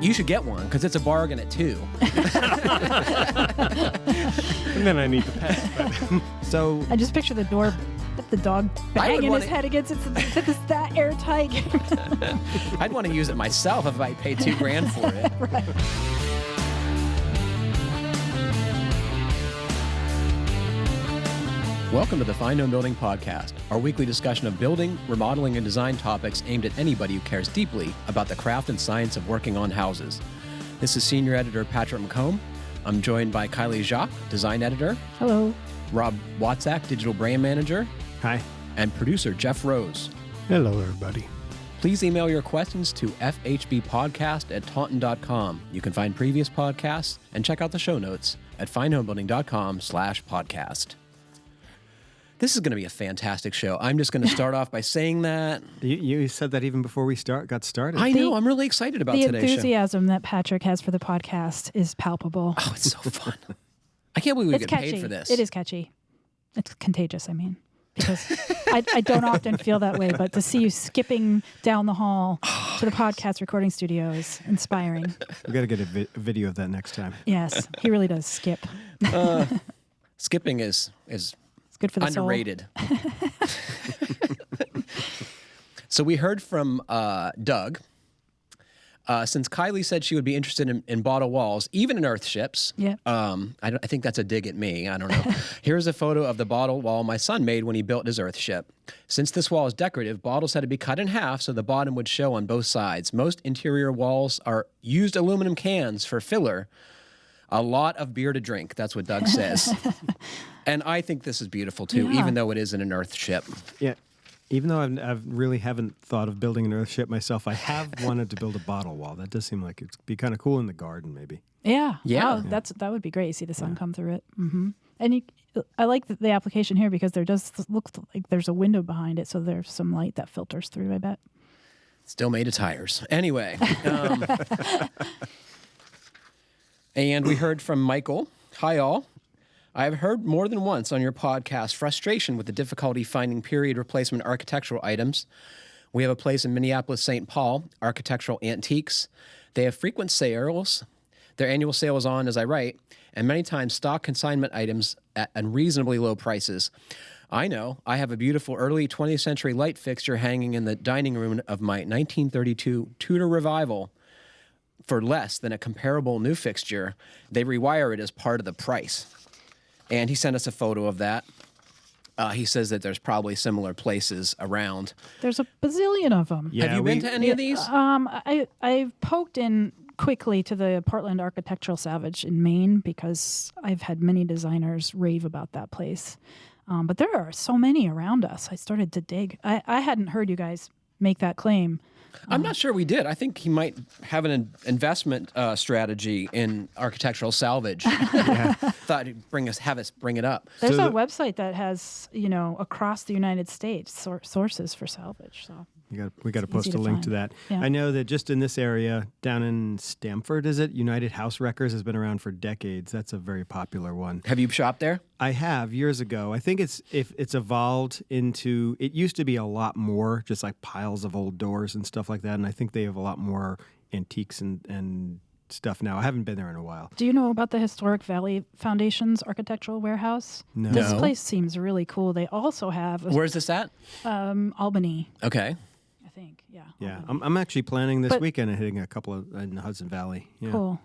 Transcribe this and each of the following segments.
You should get one because it's a bargain at 2. And then I need to pay. So I just picture the door, the dog banging his head against it. It's that airtight. I'd want to use it myself if I paid $2,000 for it. Right. Welcome to the Fine Home Building Podcast, our weekly discussion of building, remodeling, and design topics aimed at anybody who cares deeply about the craft and science of working on houses. This is Senior Editor Patrick McComb. I'm joined by Kiley Jacques, Design Editor. Hello. Rob Watzak, Digital Brand Manager. Hi. And producer Jeff Rose. Hello, everybody. Please email your questions to fhbpodcast@taunton.com. You can find previous podcasts and check out the show notes at finehomebuilding.com/podcast. This is going to be a fantastic show. I'm just going to start off by saying that. You said that even before we got started. I know. I'm really excited about today's show. The enthusiasm that Patrick has for the podcast is palpable. Oh, it's so fun. I can't believe we get paid for this. It is catchy. It's contagious, I mean. Because I don't often feel that way, but to see you skipping down the hall to the podcast recording studio is inspiring. We got to get a video of that next time. Yes, he really does skip. Skipping is good for the underrated. So we heard from Doug. Since Kiley said she would be interested in bottle walls, even in earth ships. Yeah. I think that's a dig at me. I don't know. Here's a photo of the bottle wall my son made when he built his earth ship. Since this wall is decorative, bottles had to be cut in half so the bottom would show on both sides. Most interior walls are used aluminum cans for filler. A lot of beer to drink. That's what Doug says. And I think this is beautiful, too, even though it is in an earth ship. Yeah. Even though I really haven't thought of building an earth ship myself, I have wanted to build a bottle wall. That does seem like it'd be kind of cool in the garden, maybe. Yeah. Yeah. Oh, that would be great. You see the sun come through it. Mm-hmm. And I like the application here because there does look like there's a window behind it, so there's some light that filters through, I bet. Still made of tires. Anyway. And we heard from Michael. Hi, all. I have heard more than once on your podcast frustration with the difficulty finding period replacement architectural items. We have a place in Minneapolis, St. Paul, Architectural Antiques. They have frequent sales. Their annual sale is on as I write, and many times stock consignment items at unreasonably low prices. I know. I have a beautiful early 20th century light fixture hanging in the dining room of my 1932 Tudor Revival for less than a comparable new fixture. They rewire it as part of the price. And he sent us a photo of that. He says that there's probably similar places around. There's a bazillion of them. Yeah, have you been to any of these? I've poked in quickly to the Portland Architectural Salvage in Maine because I've had many designers rave about that place. But there are so many around us. I started to dig. I hadn't heard you guys make that claim. I'm not sure we did. I think he might have an investment strategy in architectural salvage. Thought he'd have us bring it up. There's a website that has, across the United States sources for salvage. So we got to post a link to that. Yeah. I know that just in this area, down in Stamford, is it? United House Wreckers has been around for decades. That's a very popular one. Have you shopped there? I have years ago. I think it's evolved into. It used to be a lot more just like piles of old doors and stuff like that. And I think they have a lot more antiques and stuff now. I haven't been there in a while. Do you know about the Historic Valley Foundation's architectural warehouse? No. This place seems really cool. They also have. Where's this at? Albany. Okay. I think, yeah. Yeah, I'm actually planning this weekend and hitting a couple of in the Hudson Valley. Yeah. Cool.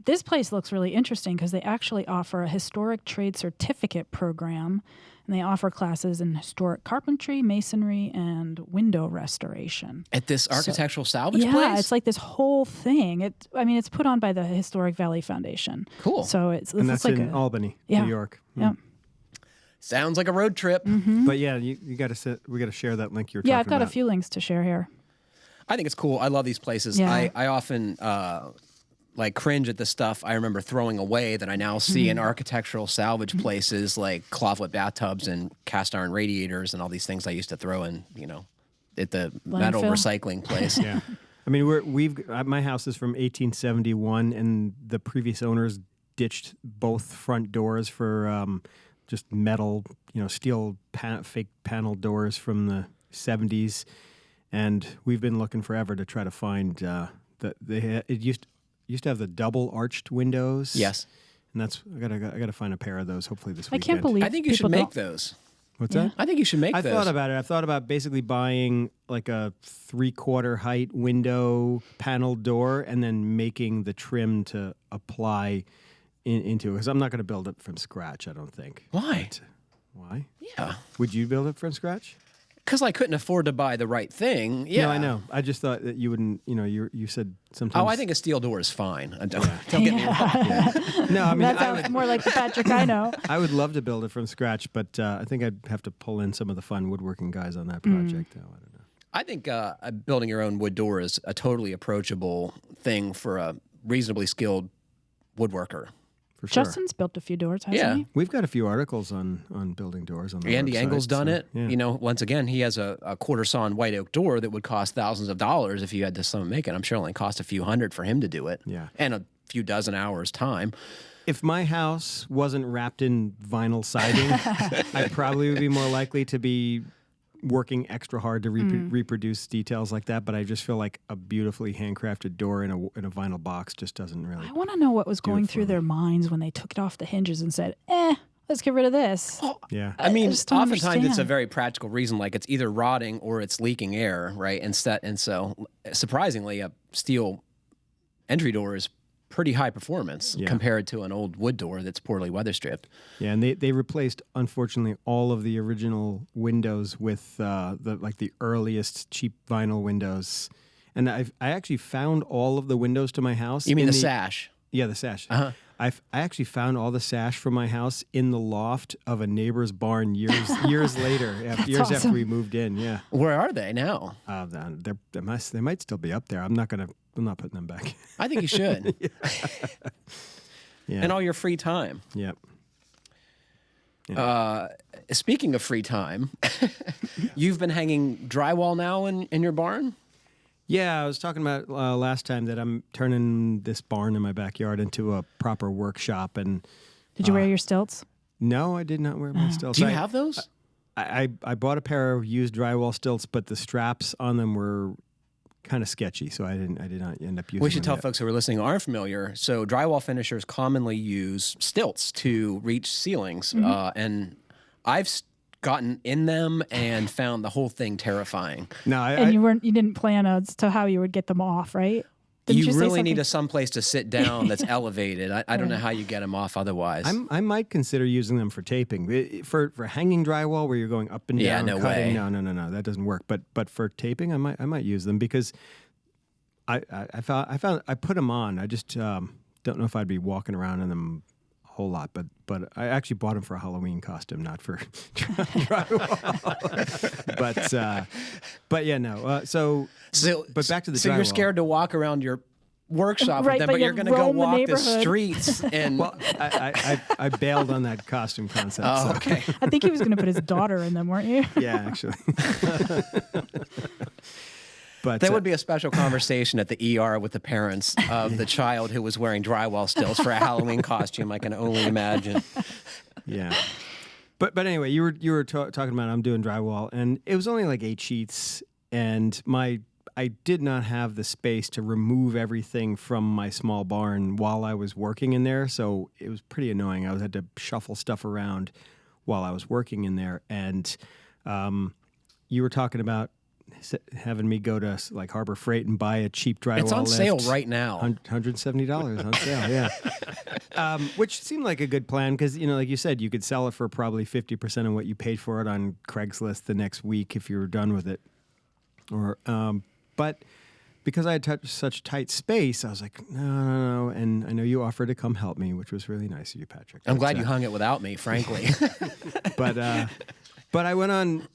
This place looks really interesting because they actually offer a historic trade certificate program, and they offer classes in historic carpentry, masonry, and window restoration. At this architectural salvage place? Yeah, it's like this whole thing. It's put on by the Historic Valley Foundation. Cool. So it's that's like in Albany, New York. Yeah. Sounds like a road trip. Mm-hmm. But yeah, we got to share that link you're talking about. Yeah, I've got a few links to share here. I think it's cool. I love these places. Yeah. I often cringe at the stuff I remember throwing away that I now see in architectural salvage places like clawfoot bathtubs and cast iron radiators and all these things I used to throw in, at the metal recycling place. Yeah. I mean, my house is from 1871, and the previous owners ditched both front doors for just metal, steel fake panel doors from the 70s, and we've been looking forever to try to find it used to have the double arched windows. Yes. And that's I gotta find a pair of those hopefully this I weekend. can't believe I think you should people make those. What's Yeah. that? I think you should make I those. thought about it. I thought about basically buying like a 3/4 height window paneled door and then making the trim to apply into it. Because I'm not going to build it from scratch, I don't think. Why? But, why? Yeah. Would you build it from scratch? Because I couldn't afford to buy the right thing. Yeah. No, I know. I just thought that you wouldn't, you said sometimes. Oh, I think a steel door is fine. Don't get me wrong. No, I mean, that sounds more like the Patrick I know. I would love to build it from scratch, but I think I'd have to pull in some of the fun woodworking guys on that project. I don't know. I think building your own wood door is a totally approachable thing for a reasonably skilled woodworker. For sure. Justin's built a few doors, hasn't Yeah. he? We've got a few articles on building doors on the Andy website, Engel's done so, it. yeah. You know, once again, he has a quarter sawn white oak door that would cost thousands of dollars if you had to someone make it. I'm sure it only cost a few hundred for him to do it. Yeah. And a few dozen hours time. If my house wasn't wrapped in vinyl siding, I probably would be more likely to be working extra hard to reproduce details like that. But I just feel like a beautifully handcrafted door in a vinyl box just doesn't really. I want to know what was going for through their minds when they took it off the hinges and said, let's get rid of this. Yeah. I mean, just don't oftentimes it's a understand. very practical reason, like it's either rotting or it's leaking air, right? And so, surprisingly, a steel entry door is pretty high performance compared to an old wood door that's poorly weather stripped. Yeah, and they replaced, unfortunately, all of the original windows with the earliest cheap vinyl windows. And I actually found all of the windows to my house. You mean in the sash? Yeah, the sash. Uh-huh. I actually found all the sash from my house in the loft of a neighbor's barn years later, years after awesome. we moved in. Yeah, Where are they now? they might still be up there. I'm not putting them back. I think you should. Yeah, And all your free time. Yep. Speaking of free time, you've been hanging drywall now in your barn? Yeah, I was talking about last time that I'm turning this barn in my backyard into a proper workshop, and Did you wear your stilts? no, I did not wear my stilts. Do you have those? I bought a pair of used drywall stilts, but the straps on them were kind of sketchy, so I did not end up using. We should them tell yet. folks who are listening who aren't familiar. So drywall finishers commonly use stilts to reach ceilings, and I've gotten in them and found the whole thing terrifying. No, And you didn't plan as to how you would get them off, right? Didn't You say really need something? someplace to sit down that's elevated. I don't know how you get them off otherwise. I might consider using them for taping. For hanging drywall where you're going up and Yeah, down, no cutting. way. No, that doesn't work. But for taping, I might use them because I found I put them on. I just don't know if I'd be walking around in them a whole lot. But I actually bought them for a Halloween costume, not for drywall. But yeah, no. But back to the so drywall. you're scared to walk around your workshop Right, with them, but but you you're going to go roam the walk the neighborhood. streets and. Well, I bailed on that costume concept. Oh, so. okay. I think he was going to put his daughter in them, weren't you? Yeah, actually. But That would be a special conversation at the ER with the parents of the child who was wearing drywall stills for a Halloween costume. I can only imagine. yeah. But anyway, you were talking about I'm doing drywall, and it was only like 8 sheets, and I did not have the space to remove everything from my small barn while I was working in there, so it was pretty annoying. I had to shuffle stuff around while I was working in there, and you were talking about having me go to like Harbor Freight and buy a cheap drywall It's on lift. sale right now. $170 on sale, yeah. Which seemed like a good plan because, like you said, you could sell it for probably 50% of what you paid for it on Craigslist the next week if you were done with it. But because I had such tight space, I was like, no, and I know you offered to come help me, which was really nice of you, Patrick. I'm glad you hung it without me, frankly. But I went on.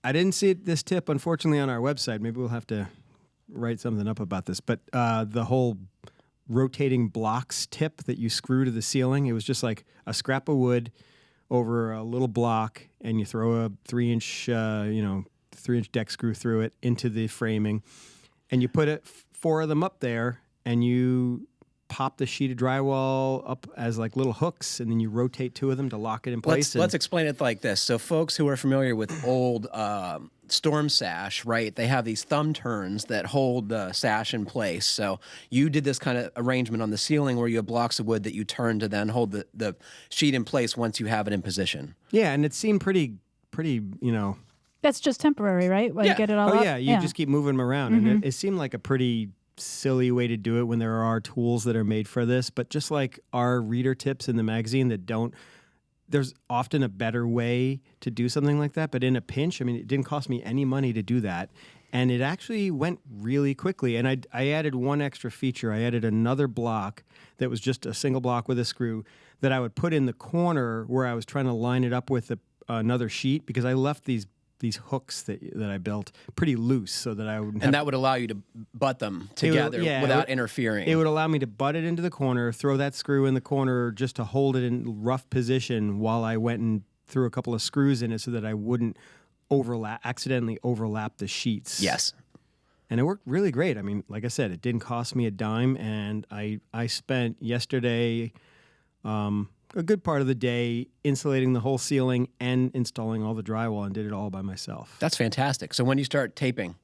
I didn't see this tip, unfortunately, on our website. Maybe we'll have to write something up about this. But the whole rotating blocks tip that you screw to the ceiling, it was just like a scrap of wood over a little block, and you throw a 3-inch, 3-inch deck screw through it into the framing, and you put 4 of them up there, and you pop the sheet of drywall up as like little hooks, and then you rotate 2 of them to lock it in place. Let's explain it like this. So folks who are familiar with old storm sash, right, they have these thumb turns that hold the sash in place. So you did this kind of arrangement on the ceiling where you have blocks of wood that you turn to then hold the sheet in place once you have it in position. Yeah, and it seemed pretty, you know. That's just temporary, right? While you get it all up? Yeah, you just keep moving them around. And it seemed like a pretty silly way to do it when there are tools that are made for this. But just like our reader tips in the magazine that don't, there's often a better way to do something like that. But in a pinch, I mean, it didn't cost me any money to do that. And it actually went really quickly. And I added one extra feature. I added another block that was just a single block with a screw that I would put in the corner where I was trying to line it up with another sheet, because I left these hooks that I built pretty loose so that I would. And that would allow you to butt them together without interfering. It would allow me to butt it into the corner, throw that screw in the corner just to hold it in rough position while I went and threw a couple of screws in it so that I wouldn't accidentally overlap the sheets. Yes. And it worked really great. I mean, like I said, it didn't cost me a dime, and I spent yesterday a good part of the day insulating the whole ceiling and installing all the drywall, and did it all by myself. That's fantastic. So when do you start taping?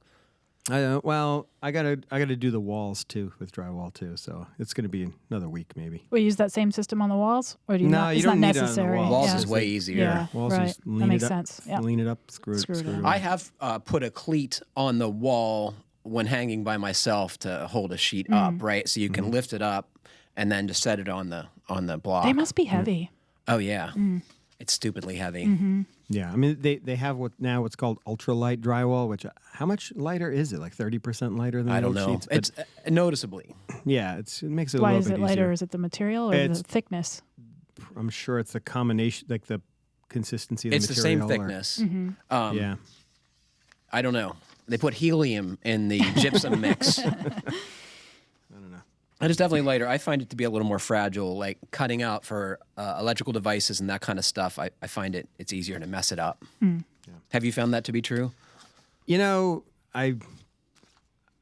Well, I gotta do the walls too with drywall too, so it's gonna be another week maybe. We use that same system on the walls, or do you No, not? you It's don't not need it on the necessary. walls. Walls Yeah. is way easier. Yeah, Walls, right. just That lean makes it up, sense. Yeah. lean it up, screw it in. in. I have put a cleat on the wall when hanging by myself to hold a sheet up, right? So you can lift it up and then just set it on the block. They must be heavy. Oh yeah, it's stupidly heavy. Yeah, I mean they have what's called ultralight drywall, which how much lighter is it? Like 30% lighter than I the don't old know. sheets? But It's noticeably. yeah, it makes it Why a is little it bit lighter? easier. Is it the material or It's- the thickness? I'm sure it's the combination, like the consistency of the It's the material. same thickness. Yeah. I don't know. They put helium in the gypsum mix. I don't know. It is definitely lighter. I find it to be a little more fragile, like cutting out for electrical devices and that kind of stuff. I find it's easier to mess it up. Yeah. Have you found that to be true? You know, I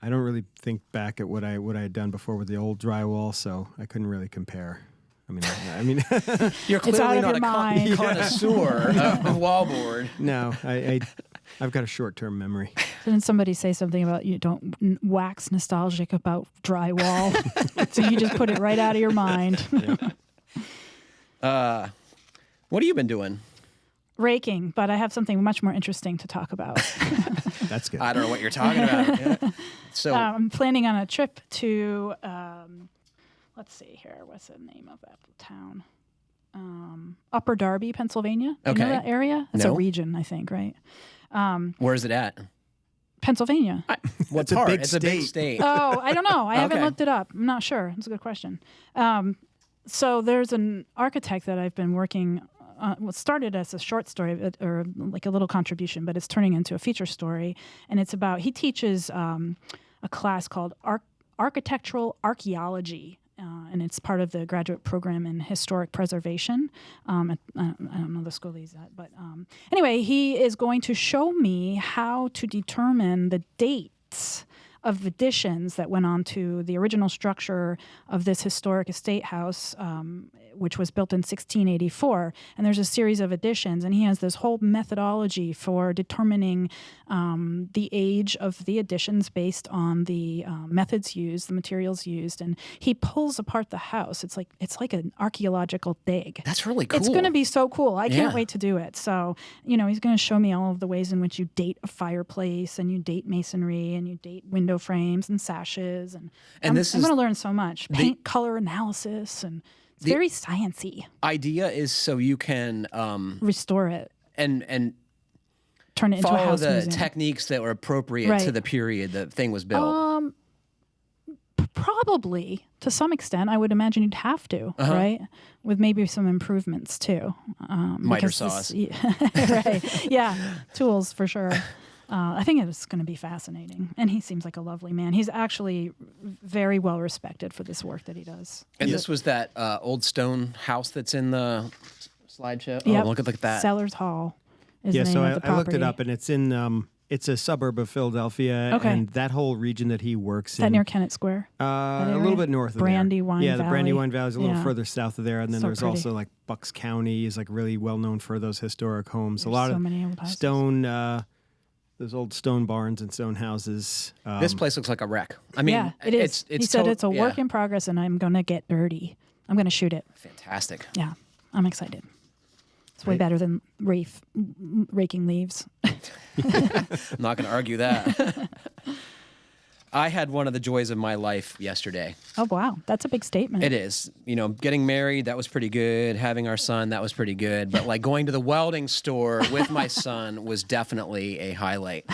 don't really think back at what I had done before with the old drywall, so I couldn't really compare. I mean, You're It's out clearly of not your a mind. connoisseur of wallboard. no, I've got a short-term memory. Didn't somebody say something about you don't wax nostalgic about drywall? So you just put it right out of your mind. What have you been doing? Raking, but I have something much more interesting to talk about. That's good. I don't know what you're talking about. Yeah. So I'm planning on a trip to, let's see here, what's the name of that town? Upper Darby, Pennsylvania. Do you know Okay. that area? It's No. a region, I think, right? where is it at? Pennsylvania. What It's a part? big It's a big state. Oh, I don't know. I haven't Okay. looked it up. I'm not sure. It's a good question. So there's an architect that I've been working. Well, started as a short story or like a little contribution, but it's turning into a feature story. And it's about, he teaches a class called architectural archeology. And it's part of the graduate program in historic preservation. I don't know the school he's at, but anyway, he is going to show me how to determine the dates of additions that went on to the original structure of this historic estate house, which was built in 1684. And there's a series of additions, and he has this whole methodology for determining the age of the additions based on the methods used, the materials used, and he pulls apart the house. It's like an archaeological dig. That's really cool. It's going to be so cool. I can't Yeah. wait to do it. So, he's going to show me all of the ways in which you date a fireplace and you date masonry and you date window frames and sashes. And I'm this is going to learn so much. Paint color analysis, and it's very sciencey. idea is so you can Restore it, and turn it into a follow house the museum. techniques that were appropriate to Right. the period the thing was built. Probably to some extent, I would imagine you'd have to, right? With maybe some improvements too. Miter because saws. right? Yeah, tools for sure. I think it's going to be fascinating, and he seems like a lovely man. He's actually very well respected for this work that he does. And this was that old stone house that's in the slideshow. Yep. Oh, look at that. Sellers Hall is Yeah, the name so of the I looked it property. up, and it's in It's a suburb of Philadelphia, Okay. and that whole region that he works Is that in. near Kennett Square? A area? little bit north of there. Brandywine Yeah, the Valley. Brandywine Valley is a little Yeah. further south of there, and then So there's pretty. also like Bucks County is like really well known for those historic homes. There's a lot so of many old houses. stone, those old stone barns and stone houses. This place looks like a wreck. I mean, yeah, it is. It's he said it's a yeah. work in progress, and I'm going to get dirty. I'm going to shoot it. Fantastic. Yeah, I'm excited. It's way better than raking leaves. I'm not going to argue that. I had one of the joys of my life yesterday. Oh, wow. That's a big statement. It is. You know, getting married, that was pretty good. Having our son, that was pretty good. But like going to the welding store with my son was definitely a highlight.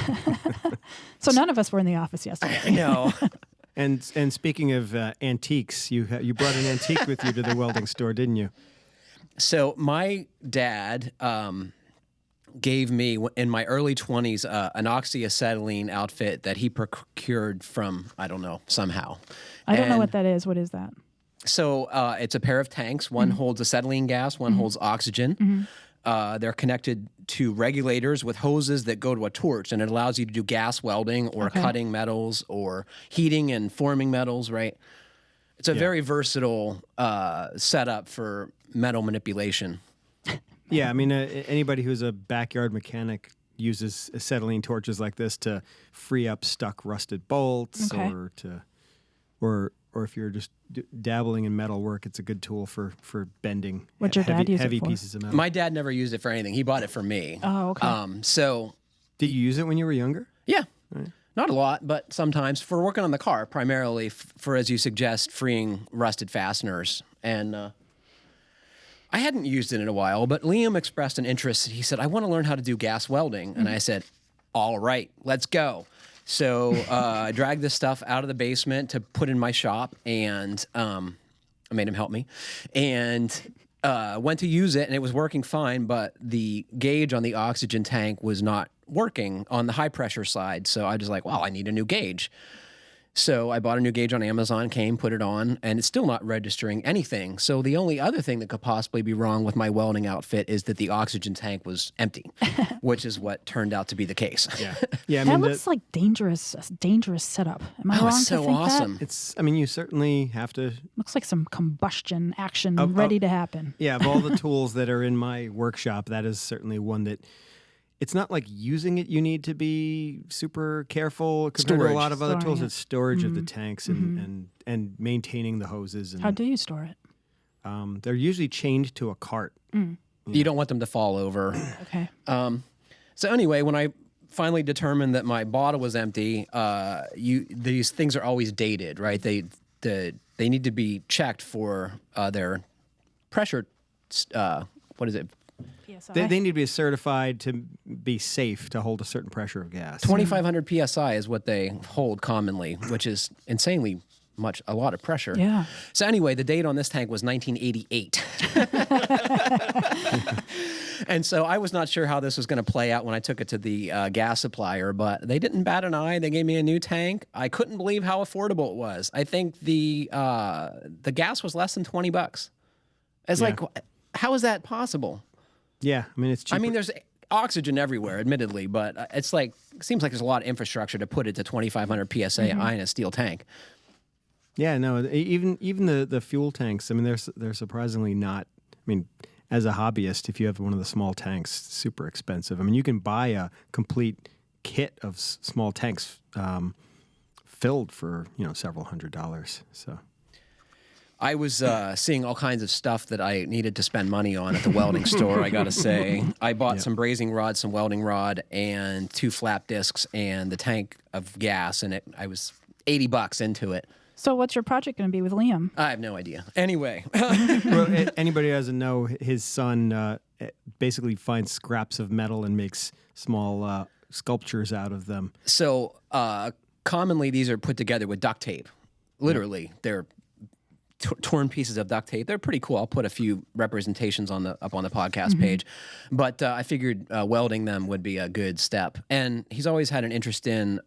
So none of us were in the office yesterday. No. And speaking of antiques, you brought an antique with you to the welding store, didn't you? So my dad gave me in my early 20s an oxyacetylene outfit that he procured from, I don't know, somehow. I don't know And what that is. What is that? So it's a pair of tanks. One holds acetylene gas, one holds oxygen. They're connected to regulators with hoses that go to a torch, and it allows you to do gas welding or cutting metals or heating and forming metals, right? It's a very versatile setup for metal manipulation. Yeah, I mean, anybody who's a backyard mechanic uses acetylene torches like this to free up stuck rusted bolts, Okay. or if you're just dabbling in metal work, it's a good tool for bending What'd your dad use it heavy for? pieces of metal. My dad never used it for anything. He bought it for me. Oh, okay. So Did you use it when you were younger? yeah, not a lot, but sometimes for working on the car, primarily for, as you suggest, freeing rusted fasteners. And I hadn't used it in a while, but Liam expressed an interest. He said, I want to learn how to do gas welding. And I said, all right, let's go. So I dragged this stuff out of the basement to put in my shop, and I made him help me, and went to use it, and it was working fine, but the gauge on the oxygen tank was not working on the high pressure side. So I was like, well, I need a new gauge. So I bought a new gauge on Amazon, put it on, and it's still not registering anything. So the only other thing that could possibly be wrong with my welding outfit is that the oxygen tank was empty, which is what turned out to be the case. Yeah. I That mean, looks like a dangerous setup. Am I wrong it's to so think awesome. that? I mean, you certainly have to. Looks like some combustion action ready to happen. Yeah, of all the tools that are in my workshop, that is certainly one that. It's not like using it you need to be super careful compared to a lot of other Storing tools. it. It's storage of the tanks and maintaining the hoses. And How do you store it? they're usually chained to a cart. You don't want them to fall over. Okay. So anyway, when I finally determined that my bottle was empty, these things are always dated, right? They need to be checked for their pressure. What is it? PSI. They need to be certified to be safe to hold a certain pressure of gas. 2,500 psi is what they hold commonly, which is insanely a lot of pressure. Yeah. So anyway, the date on this tank was 1988. And so I was not sure how this was going to play out when I took it to the gas supplier, but they didn't bat an eye. They gave me a new tank. I couldn't believe how affordable it was. I think the gas was less than $20. It's like, how is that possible? Yeah, I mean, it's cheaper. I mean, there's oxygen everywhere, admittedly, but it seems like there's a lot of infrastructure to put it to 2,500 psi in a steel tank. Yeah, no, even the fuel tanks, I mean, they're surprisingly not, I mean, as a hobbyist, if you have one of the small tanks, super expensive. I mean, you can buy a complete kit of small tanks filled for, several $100s. So I was seeing all kinds of stuff that I needed to spend money on at the welding store, I got to say. I bought some brazing rod, some welding rod, and 2 flap discs and the tank of gas, and I was $80 into it. So what's your project going to be with Liam? I have no idea. Anyway. well, anybody who doesn't know, his son basically finds scraps of metal and makes small sculptures out of them. So commonly these are put together with duct tape. Literally, they're torn pieces of duct tape. They're pretty cool. I'll put a few representations up on the podcast page. But I figured welding them would be a good step. And he's always had an interest in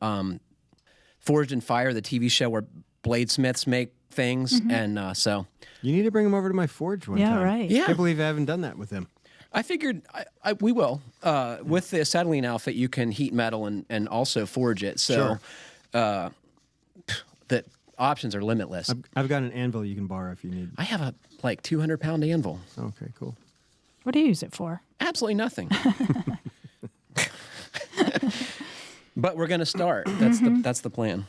Forged in Fire, the TV show where bladesmiths make things. And so... You need to bring him over to my forge one time. Yeah, right. Yeah. I can't believe I haven't done that with him. I figured we will. With the acetylene outfit, you can heat metal and also forge it. So the options are limitless. I've got an anvil you can borrow if you need. I have a 200-pound anvil. Okay, cool. What do you use it for? Absolutely nothing. But we're going to start. That's the plan.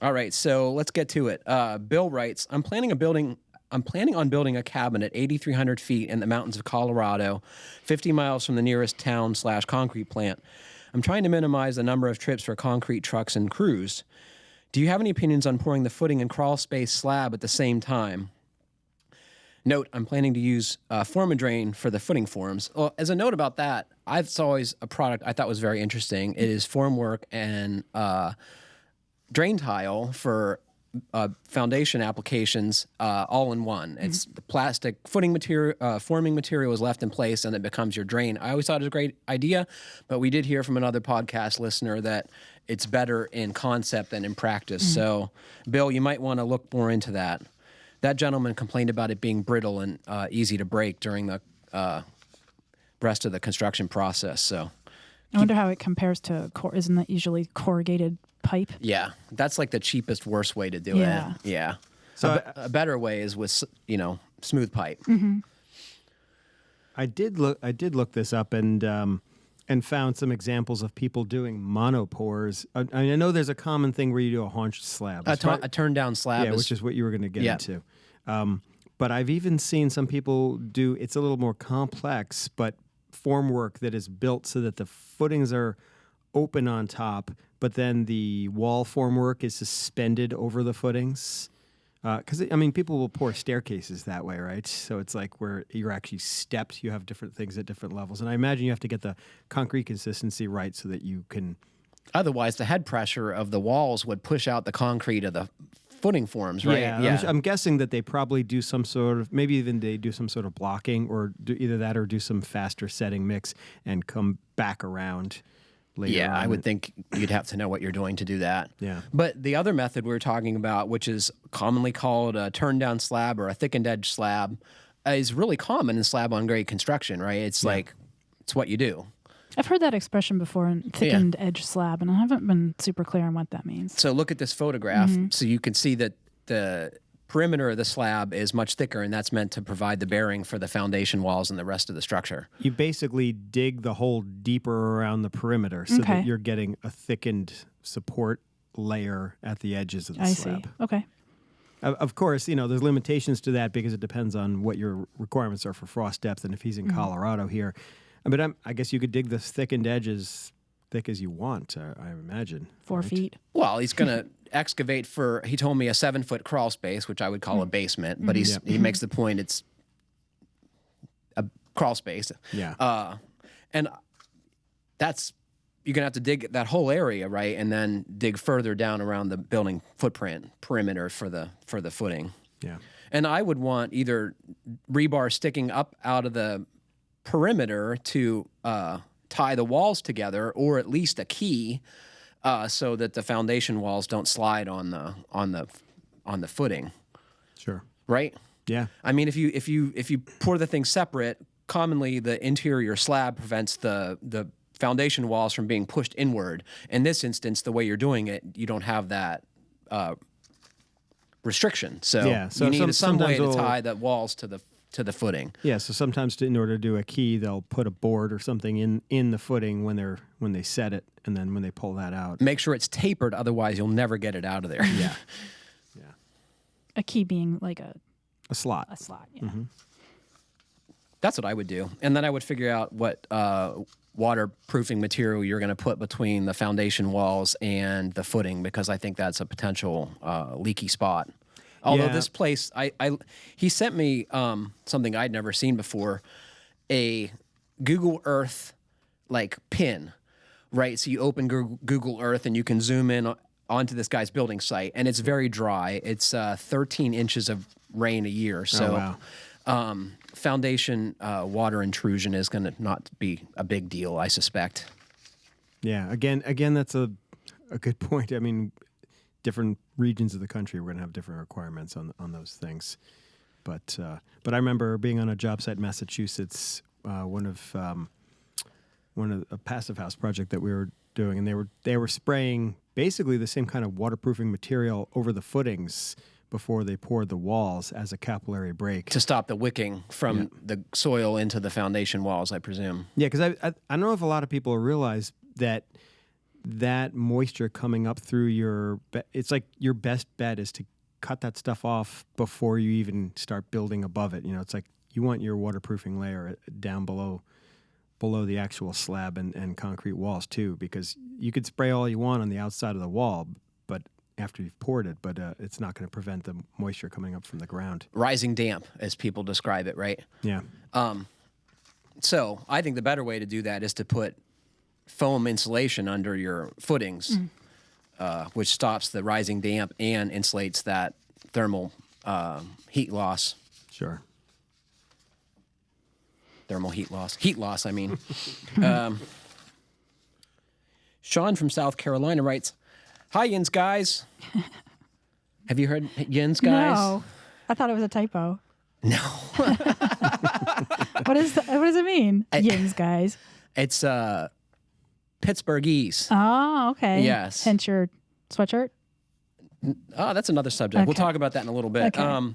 All right, so let's get to it. Bill writes, I'm planning on building a cabin at 8,300 feet in the mountains of Colorado, 50 miles from the nearest town/concrete plant. I'm trying to minimize the number of trips for concrete trucks and crews. Do you have any opinions on pouring the footing and crawl space slab at the same time? Note, I'm planning to use form and drain for the footing forms. Well, as a note about that, it's always a product I thought was very interesting. It is formwork and drain tile for foundation applications all in one. It's the plastic footing material, forming material is left in place and it becomes your drain. I always thought it was a great idea, but we did hear from another podcast listener that it's better in concept than in practice. So, Bill, you might want to look more into that. That gentleman complained about it being brittle and easy to break during the rest of the construction process. So, I wonder how it compares to isn't that usually corrugated pipe? yeah, that's like the cheapest, worst way to do Yeah. it. Yeah. So A better way is with smooth pipe. I did look this up and found some examples of people doing monopores. I know there's a common thing where you do a haunch slab. A turn down slab. Yeah, which is what you were going to get Yeah. into. But I've even seen some people do, it's a little more complex, but formwork that is built so that the footings are open on top, but then the wall formwork is suspended over the footings. Because, people will pour staircases that way, right? So it's like where you're actually stepped, you have different things at different levels. And I imagine you have to get the concrete consistency right so that you can... Otherwise, the head pressure of the walls would push out the concrete of the footing forms, right? Yeah. I'm guessing that they probably do some sort of, maybe even they do some sort of blocking or do either that or do some faster setting mix and come back around later. Yeah, on. I would think you'd have to know what you're doing to do that. Yeah. But the other method we were talking about, which is commonly called a turn down slab or a thickened edge slab, is really common in slab on grade construction, right? It's it's what you do. I've heard that expression before, in thickened edge slab, and I haven't been super clear on what that means. So look at this photograph. So you can see that the perimeter of the slab is much thicker, and that's meant to provide the bearing for the foundation walls and the rest of the structure. You basically dig the hole deeper around the perimeter so that you're getting a thickened support layer at the edges of the slab. I see. Okay. Of course, there's limitations to that because it depends on what your requirements are for frost depth and if he's in Colorado here. But I guess you could dig the thickened edges thick as you want, I imagine. 4 feet. Well, he's going to excavate he told me a 7-foot crawl space, which I would call a basement, but he makes the point it's a crawl space. Yeah. And that's, you're going to have to dig that whole area, right? And then dig further down around the building footprint perimeter for the footing. Yeah. And I would want either rebar sticking up out of the perimeter to tie the walls together, or at least a key so that the foundation walls don't slide on the footing. Sure. Right? Yeah. I mean, if you pour the thing separate, commonly the interior slab prevents the foundation walls from being pushed inward. In this instance, the way you're doing it, you don't have that restriction. So you need some way to tie the walls to the footing. Yeah, so sometimes in order to do a key, they'll put a board or something in the footing when they set it, and then when they pull that out. Make sure it's tapered, otherwise you'll never get it out of there. Yeah. Yeah. A key being like a slot. A slot, yeah. That's what I would do. And then I would figure out what waterproofing material you're going to put between the foundation walls and the footing, because I think that's a potential leaky spot. Although this place, he sent me something I'd never seen before, a Google Earth pin, right? So you open Google Earth and you can zoom in onto this guy's building site, and it's very dry. It's 13 inches of rain a year, so foundation water intrusion is going to not be a big deal, I suspect. Yeah. Again, that's a good point. I mean, different regions of the country, we're going to have different requirements on those things. But I remember being on a job site in Massachusetts one of a passive house project that we were doing, and they were spraying basically the same kind of waterproofing material over the footings before they poured the walls as a capillary break to stop the wicking from the soil into the foundation walls, I presume. Yeah, because I don't know if a lot of people realize that moisture coming up through it's like your best bet is to cut that stuff off before you even start building above it. It's like you want your waterproofing layer down below the actual slab and concrete walls too, because you could spray all you want on the outside of the wall, but after you've poured it, but it's not going to prevent the moisture coming up from the ground. Rising damp, as people describe it, right? Yeah. So I think the better way to do that is to put foam insulation under your footings, which stops the rising damp and insulates that thermal heat loss. Sure. Thermal heat loss. Heat loss, I mean. Sean from South Carolina writes, "Hi, Yins guys." Have you heard Yins guys? No. I thought it was a typo. No. What does it mean? Yins guys. It's Pittsburghese. Oh, okay. Yes. Hence your sweatshirt? Oh, that's another subject. We'll Okay. talk about that in a little bit. Okay.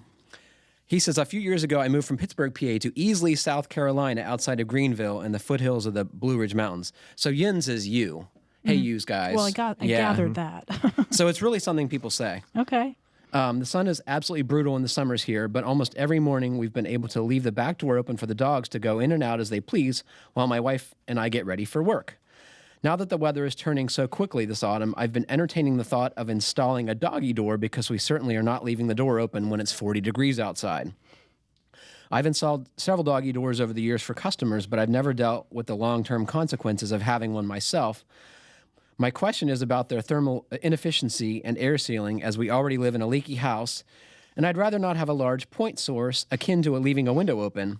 He says, a few years ago, I moved from Pittsburgh, PA to Easley, South Carolina, outside of Greenville in the foothills of the Blue Ridge Mountains. So Yins is you. Hey, yous guys. Well, I gathered that. So it's really something people say. Okay. The sun is absolutely brutal in the summers here, but almost every morning we've been able to leave the back door open for the dogs to go in and out as they please while my wife and I get ready for work. Now that the weather is turning so quickly this autumn, I've been entertaining the thought of installing a doggy door because we certainly are not leaving the door open when it's 40 degrees outside. I've installed several doggy doors over the years for customers, but I've never dealt with the long-term consequences of having one myself. My question is about their thermal inefficiency and air sealing, as we already live in a leaky house, and I'd rather not have a large point source akin to leaving a window open.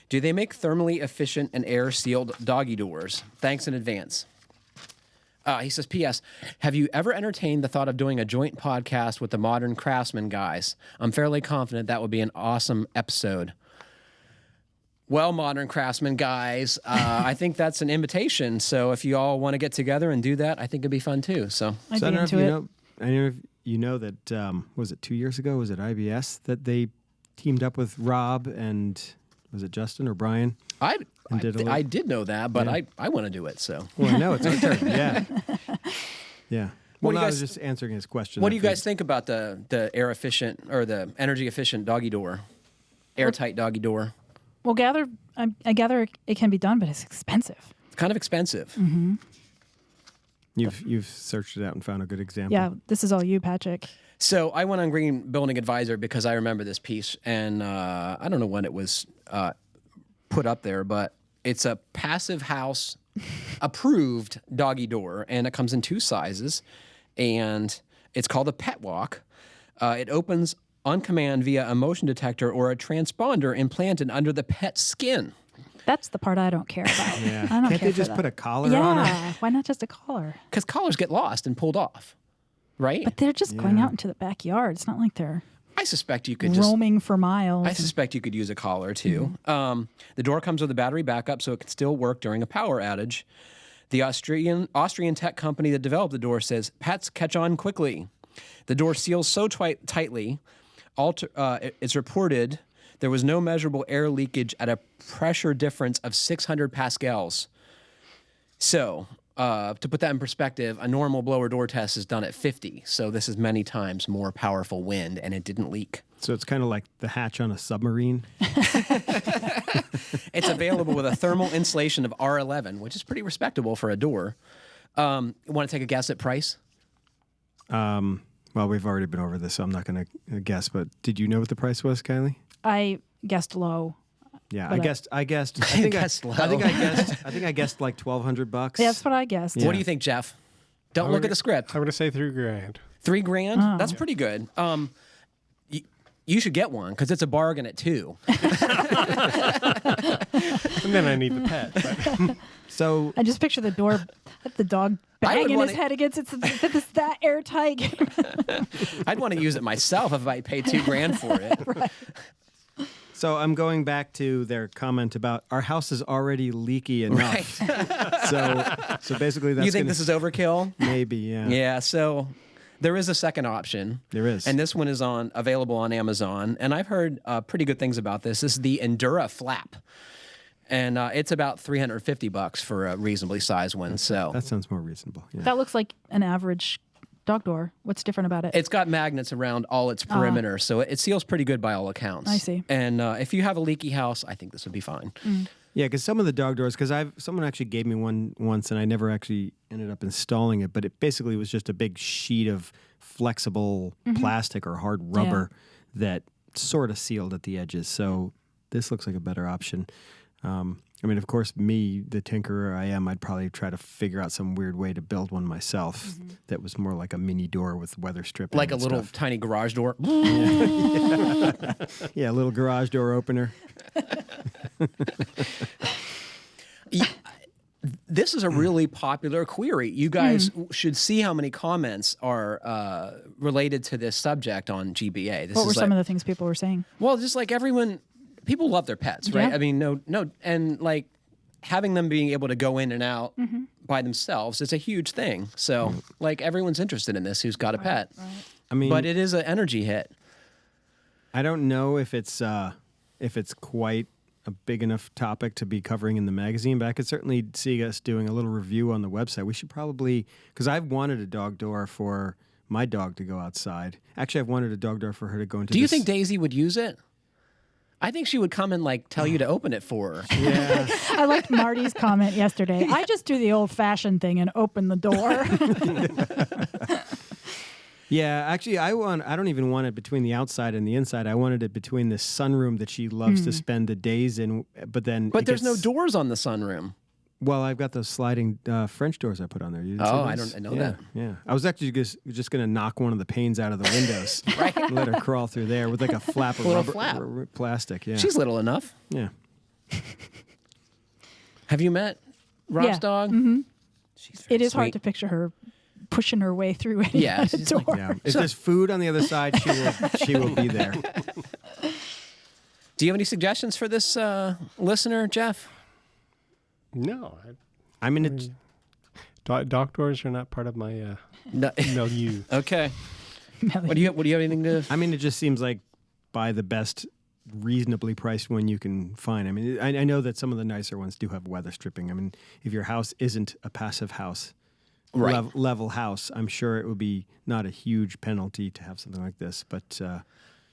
Do they make thermally efficient and air-sealed doggy doors? Thanks in advance. He says, P.S., have you ever entertained the thought of doing a joint podcast with the Modern Craftsman guys? I'm fairly confident that would be an awesome episode. Well, Modern Craftsman guys, I think that's an invitation. So if you all want to get together and do that, I think it'd be fun too. So I'd I be don't know if into you it. know. I don't know if you know that. Was it 2 years ago? Was it IBS that they teamed up with Rob and was it Justin or Brian? I did know that, but Yeah. I want to do it. So Well, I know it's our turn. Yeah. Yeah. What Well, do you I was guys- just answering his question. what do you guys think about the air efficient or the energy efficient doggy door, airtight doggy door? Well, I gather it can be done, but it's expensive. It's kind of expensive. Mm-hmm. You've searched it out and found a good example. Yeah, this is all you, Patrick. So I went on Green Building Advisor because I remember this piece, and I don't know when it was put up there, but it's a passive house approved doggy door, and it comes in two sizes, and it's called a pet walk. It opens on command via a motion detector or a transponder implanted under the pet's skin. That's the part I don't care about. Yeah. I don't Can't care they for just that. put a collar on her? Yeah, why not just a collar? Because collars get lost and pulled off, right? But they're just going Yeah. out into the backyard. It's not like they're I suspect you could just... roaming for miles. I suspect you could use a collar too. The door comes with a battery backup, so it can still work during a power outage. The Austrian tech company that developed the door says pets catch on quickly. The door seals so tightly. It's reported there was no measurable air leakage at a pressure difference of 600 pascals. So, to put that in perspective, a normal blower door test is done at 50. So this is many times more powerful wind, and it didn't leak. So it's kind of like the hatch on a submarine. It's available with a thermal insulation of R11, which is pretty respectable for a door. Want to take a guess at price? Well, we've already been over this, so I'm not going to guess. But did you know what the price was, Kylie? I guessed low. Yeah, But I guessed. I think guessed low. I think I guessed like $1,200. That's what I guessed. What do you think, Jeff? Don't look at the script. I'm going to say $3,000. $3,000? That's pretty good. You should get one because it's a bargain at $2,000. And then I need the pet. But So I just picture the dog banging wanna- his head against it's that airtight. I'd want to use it myself if I paid $2,000 for it. So I'm going back to their comment about our house is already leaky enough. So basically that's You think this is overkill? maybe, yeah. Yeah, so there is a second option. There is. And this one is available on Amazon. And I've heard pretty good things about this. This is the Endura Flap. And it's about $350 for a reasonably sized one. So That sounds more reasonable. Yeah. That looks like an average dog door. What's different about it? it's got magnets around all its perimeter, so it seals pretty good by all accounts. I see. And if you have a leaky house, I think this would be fine. Yeah, because some of the dog doors, because someone actually gave me one once, and I never actually ended up installing it. But it basically was just a big sheet of flexible plastic or hard rubber that sort of sealed at the edges. So this looks like a better option. I mean, of course, me, the tinkerer I am, I'd probably try to figure out some weird way to build one myself that was more like a mini door with weather stripping, Like a and little stuff. tiny garage door. Yeah, a little garage door opener. This is a really popular query. You guys should see how many comments are related to this subject on GBA. This what is were like, some of the things people were saying? well, just like everyone, people love their pets, right? Yeah. I mean, no, and like having them being able to go in and out by themselves is a huge thing. So, like everyone's interested in this who's got a pet, I mean, but it is an energy hit. I don't know if it's quite a big enough topic to be covering in the magazine, but I could certainly see us doing a little review on the website. We should probably, because I've wanted a dog door for my dog to go outside. Actually, I've wanted a dog door for her to go into. Do you think Daisy would use it? I think she would come and like tell you to open it for her. Yeah. I liked Marty's comment yesterday. I just do the old-fashioned thing and open the door. Yeah, actually, I don't even want it between the outside and the inside. I wanted it between the sunroom that she loves to spend the days in. But there's no doors on the sunroom. Well, I've got those sliding French doors I put on there. You didn't see I those? don't know Yeah, that. Yeah, I was actually just going to knock one of the panes out of the windows, Right. and let her crawl through there with like a flap of Little rubber, flap. plastic. Yeah, She's little enough. yeah. Have you met Rob's Yeah. dog? She's very It is hard sweet. to picture her pushing her way through any Yeah, kind of she's door. like- Yeah. If there's food on the other side, she will be there. Do you have any suggestions for this listener, Jeff? No, I mean, it's, dog doors are not part of my No. milieu. Okay. What do you have anything to? I mean, it just seems like buy the best reasonably priced one you can find. I mean, I know that some of the nicer ones do have weather stripping. I mean, if your house isn't a passive house, Right. level house, I'm sure it would be not a huge penalty to have something like this. But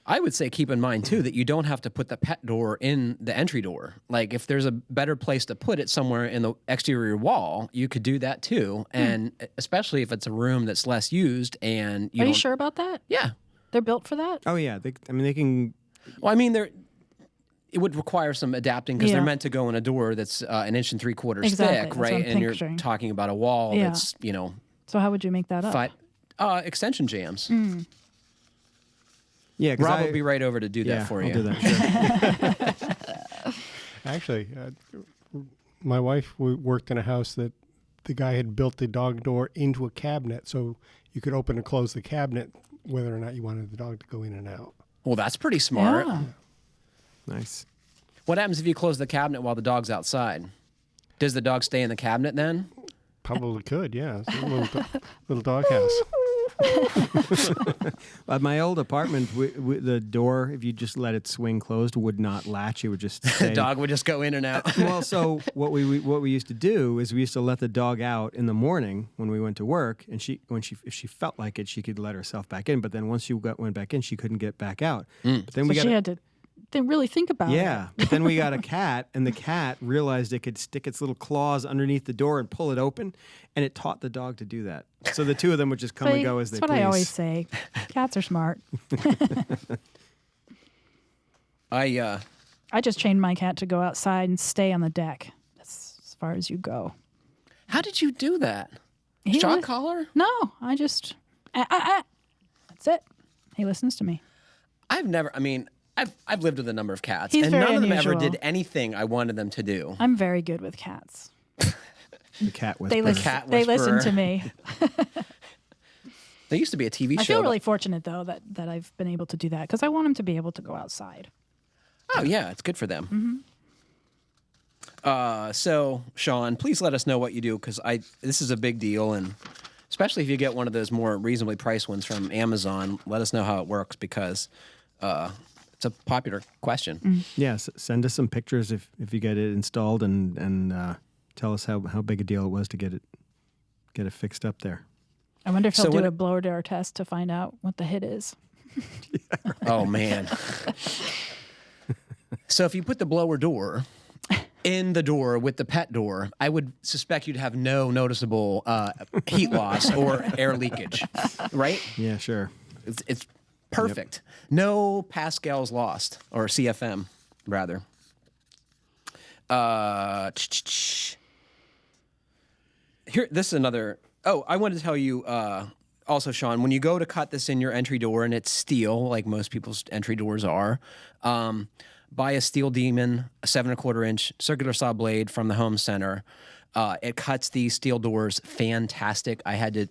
I would say keep in mind too that you don't have to put the pet door in the entry door. Like if there's a better place to put it somewhere in the exterior wall, you could do that too. And especially if it's a room that's less used and Are you don't- sure about that? Yeah. They're built for that? oh yeah, they can. Well, I mean, it would require some adapting because Yeah. they're meant to go in a door that's 1 1.75 inches Exactly, thick, that's right? what I'm And you're picturing. talking about a wall Yeah. that's, So how would you make that up? extension jams. Yeah, 'cause Rob will be right over to do yeah, that for I'll you. do that. Sure. Actually, my wife worked in a house that the guy had built the dog door into a cabinet, so you could open and close the cabinet whether or not you wanted the dog to go in and out. Well, that's pretty smart. Yeah. Nice. What happens if you close the cabinet while the dog's outside? Does the dog stay in the cabinet then? Probably could, yeah. It's a little dog house. At my old apartment, the door, if you just let it swing closed, would not latch. It would just The stay. dog would just go in and out. Well, so what we used to do is we used to let the dog out in the morning when we went to work, and if she felt like it, she could let herself back in. But then once she went back in, she couldn't get back out. But then So we got she had to really think about it. yeah. But then we got a cat, and the cat realized it could stick its little claws underneath the door and pull it open, and it taught the dog to do that. So the two of them would just come and go as they That's please. what I always say. Cats are smart. I just trained my cat to go outside and stay on the deck. That's as far as you go. How did you do that? He Shock li- collar? No, I just that's it. He listens to me. I've lived with a number of cats, He's and very none of them ever unusual. did anything I wanted them to do. I'm very good with cats. The cat They whisperer. listen. cat They listen whisperer. to me. There used to be a TV show. I feel really fortunate though that I've been able to do that because I want him to be able to go outside. Oh, yeah, it's good for them. So, Sean, please let us know what you do, because this is a big deal, and especially if you get one of those more reasonably priced ones from Amazon, let us know how it works, because it's a popular question. Yes, send us some pictures if you get it installed, and tell us how big a deal it was to get it fixed up there. I wonder if he'll So do when- a blower door test to find out what the hit is. Oh, man. So if you put the blower door in the door with the pet door, I would suspect you'd have no noticeable heat loss or air leakage, right? Yeah, sure. It's perfect. No pascals lost, or CFM, rather. Here, this is another. Oh, I wanted to tell you also, Sean, when you go to cut this in your entry door and it's steel, like most people's entry doors are, buy a Steel Demon, a 7 1/4 inch circular saw blade from the home center. It cuts these steel doors fantastic. I had to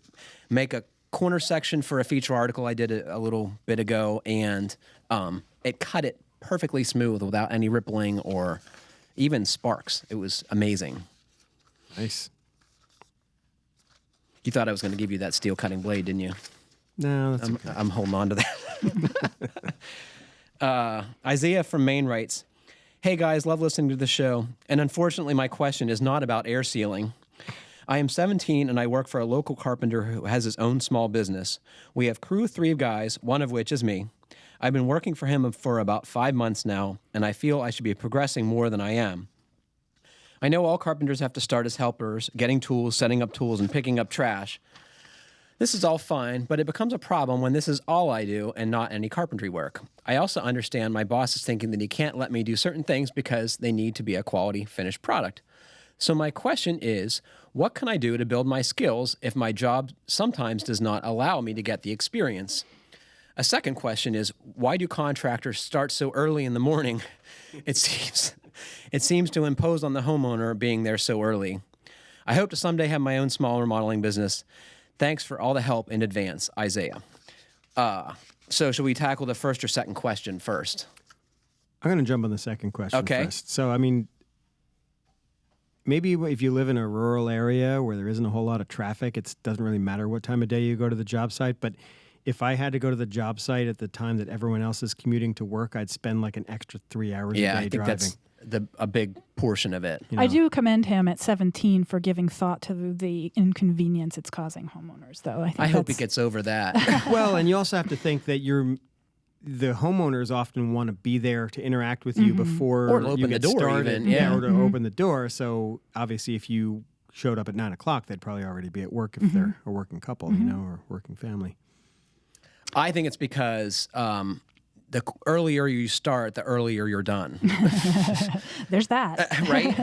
make a corner section for a feature article I did a little bit ago, and it cut it perfectly smooth without any rippling or even sparks. It was amazing. Nice. You thought I was going to give you that steel cutting blade, didn't you? No, that's okay. I'm holding on to that. Isaiah from Maine writes, "Hey guys, love listening to the show. And unfortunately, my question is not about air sealing. I am 17 and I work for a local carpenter who has his own small business. We have crew 3 guys, one of which is me. I've been working for him for about 5 months now, and I feel I should be progressing more than I am. I know all carpenters have to start as helpers, getting tools, setting up tools, and picking up trash. This is all fine, but it becomes a problem when this is all I do and not any carpentry work. I also understand my boss is thinking that he can't let me do certain things because they need to be a quality finished product. So my question is, what can I do to build my skills if my job sometimes does not allow me to get the experience? A second question is, why do contractors start so early in the morning? It seems to impose on the homeowner being there so early. I hope to someday have my own small remodeling business. Thanks for all the help in advance, Isaiah." So should we tackle the first or second question first? I'm going to jump on the second question Okay. first. So, I mean, maybe if you live in a rural area where there isn't a whole lot of traffic, it doesn't really matter what time of day you go to the job site. But if I had to go to the job site at the time that everyone else is commuting to work, I'd spend like an extra 3 hours a day I think driving. that's a big portion of it. You I know? do commend him at 17 for giving thought to the inconvenience it's causing homeowners, though. I hope he gets over that. Well, and you also have to think that the homeowners often want to be there to interact with you before Or to open you the get door started. even, yeah. Or to open the door. So obviously, if you showed up at 9 o'clock, they'd probably already be at work if they're a working couple, you know, or working family. I think it's because the earlier you start, the earlier you're done, There's that. right?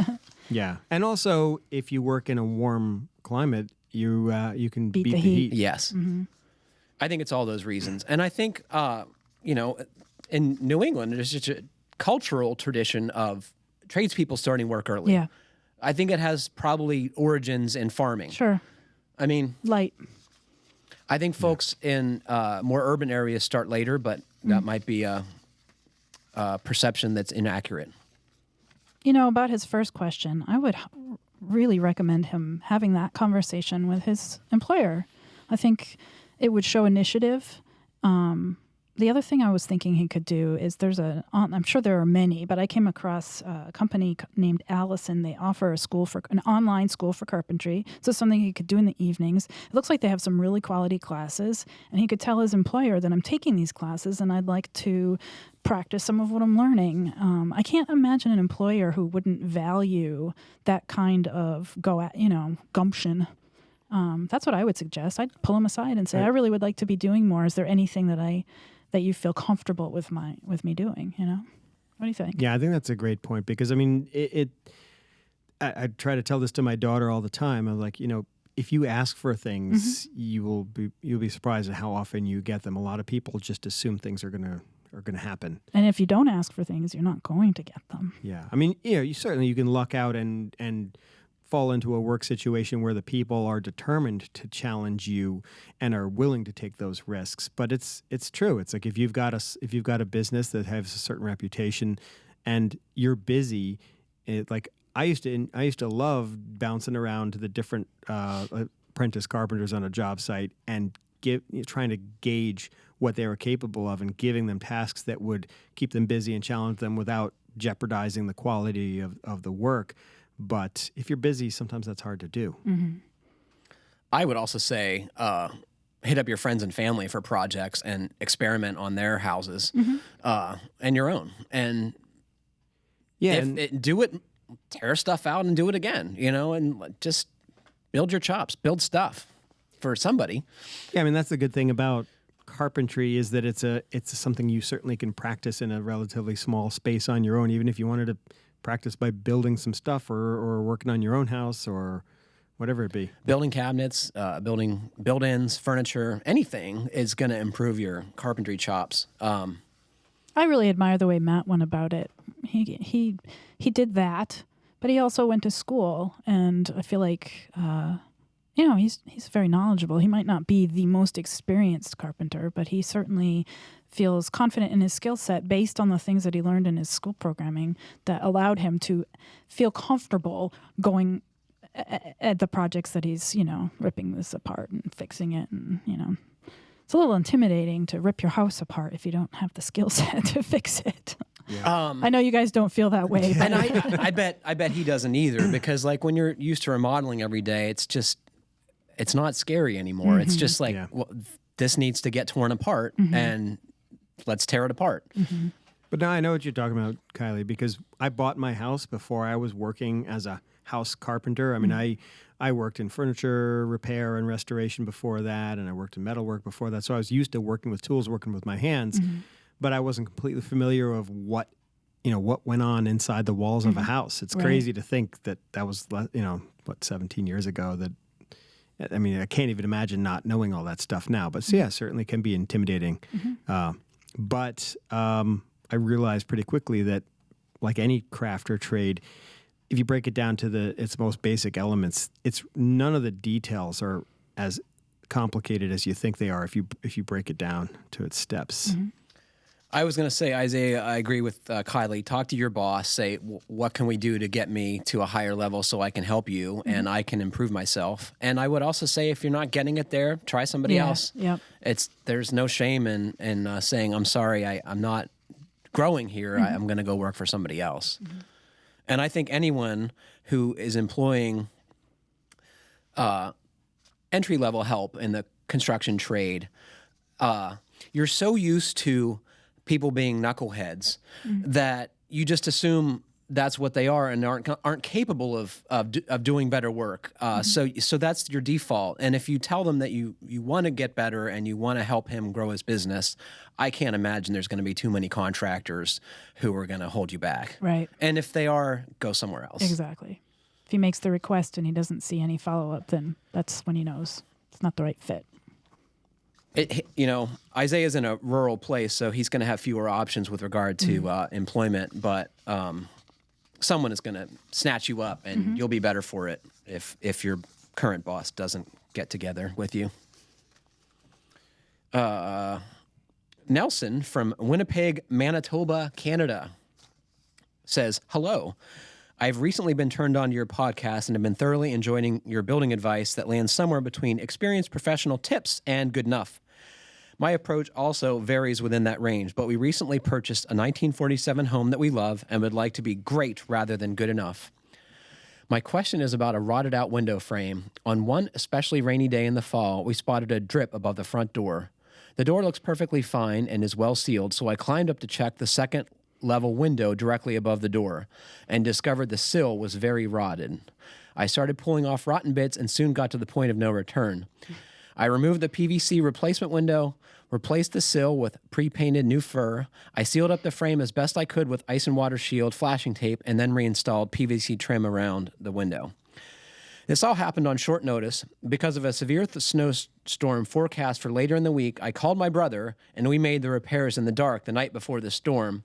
Yeah, and also if you work in a warm climate, you can Beat beat the the heat. heat. Yes. I think it's all those reasons. And I think, in New England, there's such a cultural tradition of tradespeople starting work early. Yeah, I think it has probably origins in farming. sure. I mean, Light. I think folks in more urban areas start later, but that might be a perception that's inaccurate. You know, about his first question, I would really recommend him having that conversation with his employer. I think it would show initiative. The other thing I was thinking he could do is I'm sure there are many, but I came across a company named Allison. They offer an online school for carpentry. So something he could do in the evenings. It looks like they have some really quality classes, and he could tell his employer that I'm taking these classes and I'd like to practice some of what I'm learning. I can't imagine an employer who wouldn't value that kind of gumption. That's what I would suggest. I'd pull him aside and say, I really would like to be doing more. Is there anything that you feel comfortable with me doing? You know, what do you think? Yeah, I think that's a great point because I mean, I try to tell this to my daughter all the time. I'm like, if you ask for things, you'll be surprised at how often you get them. A lot of people just assume things are gonna happen. And if you don't ask for things, you're not going to get them. Yeah, I mean, you can luck out and fall into a work situation where the people are determined to challenge you and are willing to take those risks. But it's true. It's like if you've got a business that has a certain reputation and you're busy, like I used to love bouncing around to the different apprentice carpenters on a job site and trying to gauge what they were capable of and giving them tasks that would keep them busy and challenge them without jeopardizing the quality of the work. But if you're busy, sometimes that's hard to do. Mm-hmm. I would also say hit up your friends and family for projects and experiment on their houses and your own. And do it, tear stuff out and do it again, and just build your chops, build stuff for somebody. Yeah, I mean, that's the good thing about carpentry is that it's something you certainly can practice in a relatively small space on your own, even if you wanted to practice by building some stuff or working on your own house or whatever it be. Building cabinets, building build-ins, furniture, anything is going to improve your carpentry chops. I really admire the way Matt went about it. He did that, but he also went to school, and I feel like he's very knowledgeable. He might not be the most experienced carpenter, but he certainly feels confident in his skill set based on the things that he learned in his school programming that allowed him to feel comfortable going at the projects that he's, ripping this apart and fixing it. And, it's a little intimidating to rip your house apart if you don't have the skill set to fix it. Yeah. I know you guys don't feel that way. But. And I bet he doesn't either, because like when you're used to remodeling every day, it's not scary anymore. Mm-hmm. It's just like, well, this needs to get torn apart and let's tear it apart. Mm-hmm. But now I know what you're talking about, Kiley, because I bought my house before I was working as a house carpenter. I mean, I worked in furniture repair and restoration before that, and I worked in metalwork before that. So I was used to working with tools, working with my hands, but I wasn't completely familiar of what went on inside the walls of a house. It's crazy to think that was, 17 years ago that, I mean, I can't even imagine not knowing all that stuff now. But yeah, certainly can be intimidating. But I realized pretty quickly that, like any craft or trade, if you break it down to its most basic elements, none of the details are as complicated as you think they are if you break it down to its steps. I was going to say, Isaiah, I agree with Kiley. Talk to your boss. Say, what can we do to get me to a higher level so I can help you and I can improve myself? And I would also say, if you're not getting it there, try somebody else. Yep. There's no shame in saying, I'm sorry, I'm not growing here. I'm going to go work for somebody else. And I think anyone who is employing entry-level help in the construction trade, you're so used to people being knuckleheads that you just assume that's what they are and aren't capable of doing better work. So that's your default. And if you tell them that you want to get better and you want to help him grow his business, I can't imagine there's going to be too many contractors who are going to hold you back. Right. And if they are, go somewhere else. Exactly. If he makes the request and he doesn't see any follow-up, then that's when he knows it's not the right fit. Isaiah's in a rural place, so he's going to have fewer options with regard to employment, but someone is going to snatch you up, and you'll be better for it if your current boss doesn't get together with you. Nelson from Winnipeg, Manitoba, Canada says, hello. I've recently been turned on to your podcast and have been thoroughly enjoying your building advice that lands somewhere between experienced professional tips and good enough. My approach also varies within that range, but we recently purchased a 1947 home that we love and would like to be great rather than good enough. My question is about a rotted out window frame. On one especially rainy day in the fall, we spotted a drip above the front door. The door looks perfectly fine and is well sealed, so I climbed up to check the second level window directly above the door and discovered the sill was very rotted. I started pulling off rotten bits and soon got to the point of no return. I removed the PVC replacement window, replaced the sill with pre-painted new fur. I sealed up the frame as best I could with ice and water shield, flashing tape, and then reinstalled PVC trim around the window. This all happened on short notice. Because of a severe snowstorm forecast for later in the week, I called my brother, and we made the repairs in the dark the night before the storm.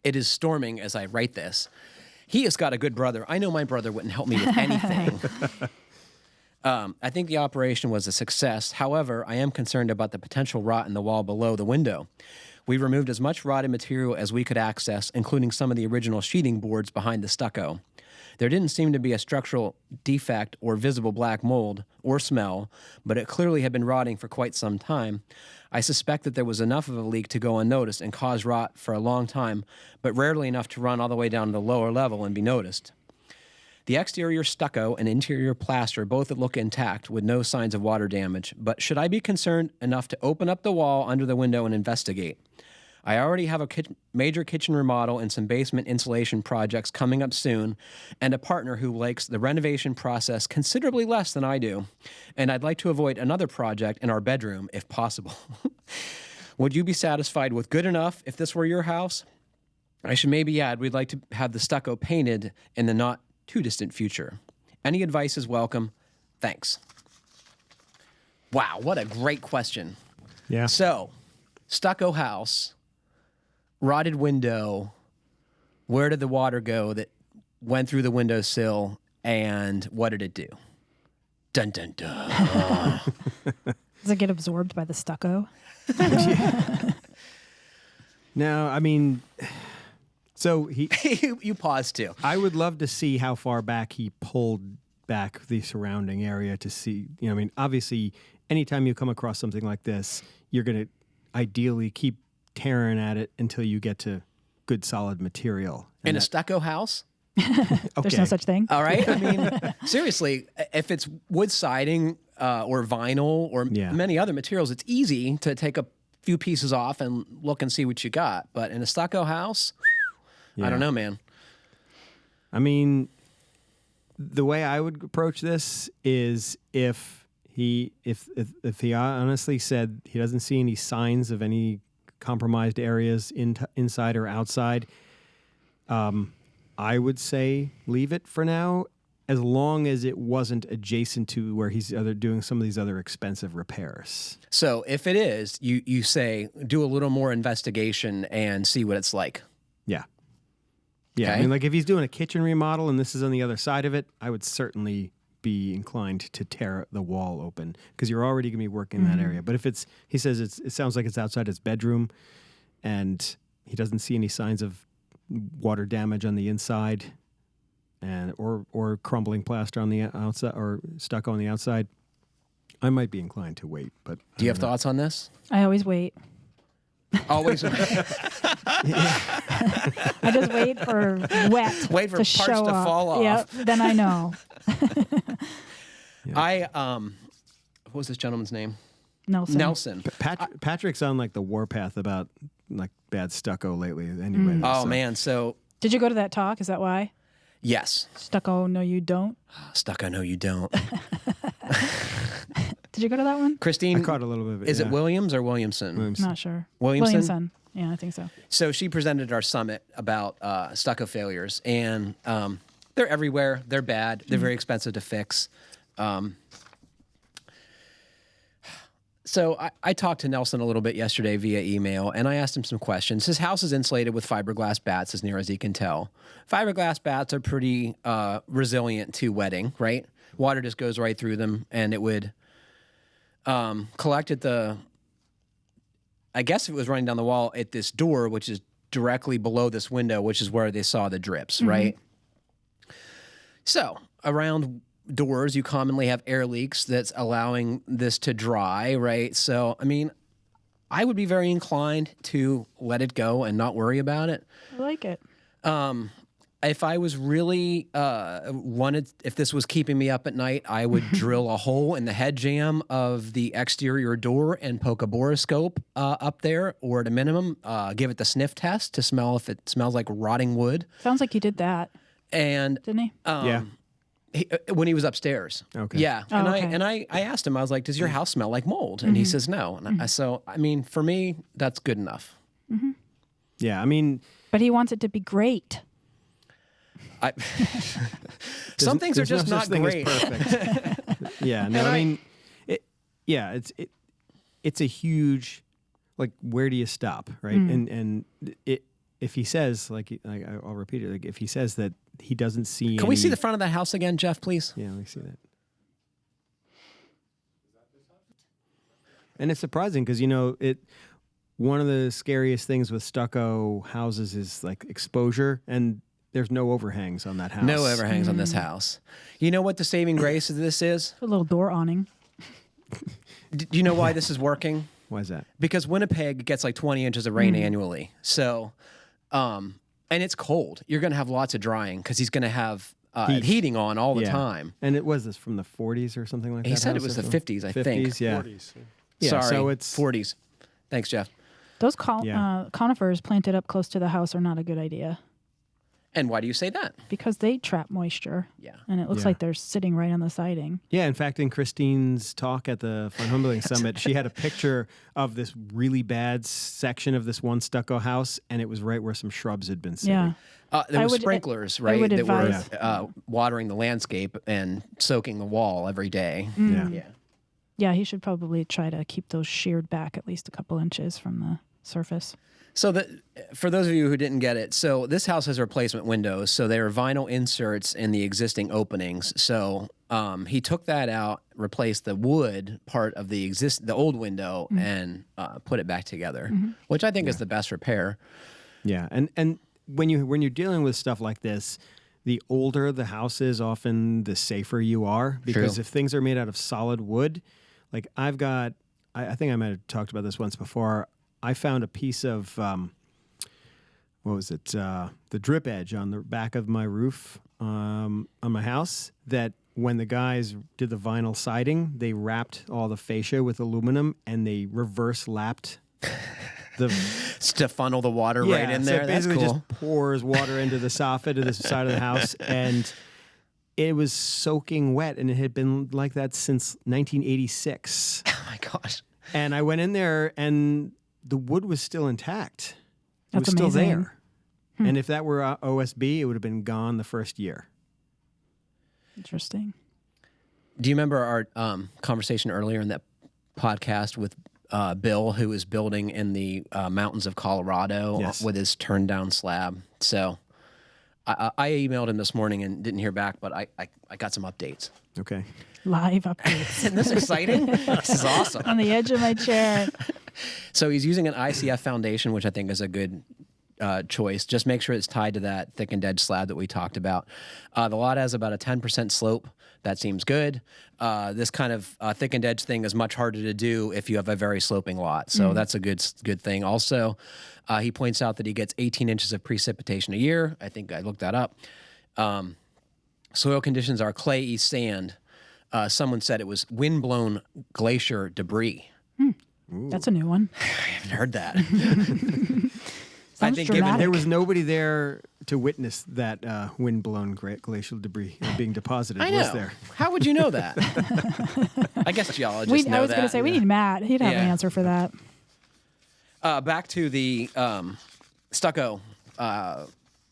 It is storming as I write this. He has got a good brother. I know my brother wouldn't help me with anything. I think the operation was a success. However, I am concerned about the potential rot in the wall below the window. We removed as much rotted material as we could access, including some of the original sheeting boards behind the stucco. There didn't seem to be a structural defect or visible black mold or smell, but it clearly had been rotting for quite some time. I suspect that there was enough of a leak to go unnoticed and cause rot for a long time, but rarely enough to run all the way down to the lower level and be noticed. The exterior stucco and interior plaster both look intact with no signs of water damage, but should I be concerned enough to open up the wall under the window and investigate? I already have a major kitchen remodel and some basement insulation projects coming up soon, and a partner who likes the renovation process considerably less than I do, and I'd like to avoid another project in our bedroom if possible. Would you be satisfied with good enough if this were your house? I should maybe add we'd like to have the stucco painted in the not too distant future. Any advice is welcome. Thanks. Wow, what a great question. Yeah. So, stucco house, rotted window, where did the water go that went through the windowsill, and what did it do? Dun, dun, dun. Does it get absorbed by the stucco? No, I mean, so he. You paused too. I would love to see how far back he pulled back the surrounding area to see. You know, I mean, obviously, anytime you come across something like this, you're going to ideally keep tearing at it until you get to good solid material. In a stucco house? There's no such thing. All right. I mean, seriously, if it's wood siding or vinyl or many other materials, it's easy to take a few pieces off and look and see what you got. But in a stucco house, I don't know, man. I mean, the way I would approach this is if he honestly said he doesn't see any signs of any compromised areas inside or outside, I would say leave it for now, as long as it wasn't adjacent to where he's doing some of these other expensive repairs. So if it is, you say do a little more investigation and see what it's like. Yeah. Yeah. Okay. I mean, like if he's doing a kitchen remodel and this is on the other side of it, I would certainly be inclined to tear the wall open because you're already going to be working in that area. But if he says it sounds like it's outside his bedroom and he doesn't see any signs of water damage on the inside and or crumbling plaster on the outside or stucco on the outside, I might be inclined to wait. But do you have thoughts on this? I always wait. Always. I just wait for wet Wait for to parts show to up. fall off. Yep, then I know. What was this gentleman's name? Nelson. Patrick's on like the warpath about like bad stucco lately. Anyway. Oh man, so Did you go to that talk? Is that why? yes, Stucco, no, you don't. stucco. No, you don't. Did you go to that one? Christine, I caught a little bit of it. is it Williams or Williamson? Williamson. Not sure. Williamson? Yeah, I think so. So she presented at our summit about stucco failures, and they're everywhere. They're bad. They're very expensive to fix. So I talked to Nelson a little bit yesterday via email, and I asked him some questions. His house is insulated with fiberglass bats, as near as he can tell. Fiberglass bats are pretty resilient to wetting, right? Water just goes right through them, and it would collect at the, I guess it was running down the wall at this door, which is directly below this window, which is where they saw the drips, right? So around doors, you commonly have air leaks that's allowing this to dry, right? So, I mean, I would be very inclined to let it go and not worry about it. I like it. If I was really if this was keeping me up at night, I would drill a hole in the head jamb of the exterior door and poke a borescope up there, or at a minimum, give it the sniff test to smell if it smells like rotting wood. Sounds like you did that, And didn't he? Yeah. when he was upstairs. Okay. Yeah. Oh, okay. And I asked him, I was like, does your house smell like mold? And he says no. And so, I mean, for me, that's good enough. Yeah. I mean, But he wants it to be great. Some things are there's just no not such thing as great. perfect. Yeah. No, And I mean, it's a huge, like, where do you stop, right? And if he says, I'll repeat it, like if he says that he doesn't see Can we see the front of that house again, Jeff, please? Yeah, let me see that. And it's surprising because, one of the scariest things with stucco houses is like exposure, and there's no overhangs on that house. No overhangs on this house. You know what the saving grace of this is? A little door awning. Do you know why this is working? Why is that? Because Winnipeg gets like 20 inches of rain annually. So, and it's cold. You're going to have lots of drying because he's going to have heating on all the time. And it was this from the 40s or something like that? He said it was the 50s, I think. 50s, yeah. 40s. Yeah, Sorry, so it's 40s. Thanks, Jeff. Those conifers planted up close to the house are not a good idea And why do you say that? because they trap moisture. Yeah. And it looks Yeah. like they're sitting right on the siding. Yeah, in fact, in Christine's talk at the Fun Homebuilding Summit, she had a picture of this really bad section of this one stucco house, and it was right where some shrubs had been sitting. Yeah. There I were would- sprinklers, I right, would that were advise- watering the landscape and soaking the wall every day. Yeah. Yeah. Yeah, he should probably try to keep those sheared back at least a couple inches from the surface. So for those of you who didn't get it, so this house has replacement windows. So they are vinyl inserts in the existing openings. So he took that out, replaced the wood part of the old window, and put it back together, which I think is the best repair. Yeah, and when you're dealing with stuff like this, the older the house is, often the safer you are, because True. if things are made out of solid wood, like I've got, I think I might have talked about this once before. I found a piece of what was it? The drip edge on the back of my roof on my house. That when the guys did the vinyl siding, they wrapped all the fascia with aluminum and they reverse lapped the To funnel the water right in there. So it That's basically cool. just pours water into the soffit of the side of the house, and it was soaking wet, and it had been like that since 1986. Oh my gosh. And I went in there, and the wood was still intact. It That's was still amazing. there. And if that were OSB, it would have been gone the first year. Interesting. Do you remember our conversation earlier in that podcast with Bill, who is building in the mountains of Colorado Yes. with his turned down slab? So I emailed him this morning and didn't hear back, but I got some updates. Okay. Live updates. Isn't this exciting? This is awesome. On the edge of my chair. So he's using an ICF foundation, which I think is a good choice. Just make sure it's tied to that thickened edge slab that we talked about. The lot has about a 10% slope. That seems good. This kind of thickened edge thing is much harder to do if you have a very sloping lot. So that's a good thing. Also, he points out that he gets 18 inches of precipitation a year. I think I looked that up. Soil conditions are clayey sand. Someone said it was wind-blown glacier debris. That's a new one. I haven't heard that. Sounds think dramatic. There was nobody there to witness that wind-blown glacial debris being deposited, I know. was there? How would you know that? I guess geologists know I was that. going to say, we need Matt. He'd have Yeah. an answer for that. Back to the stucco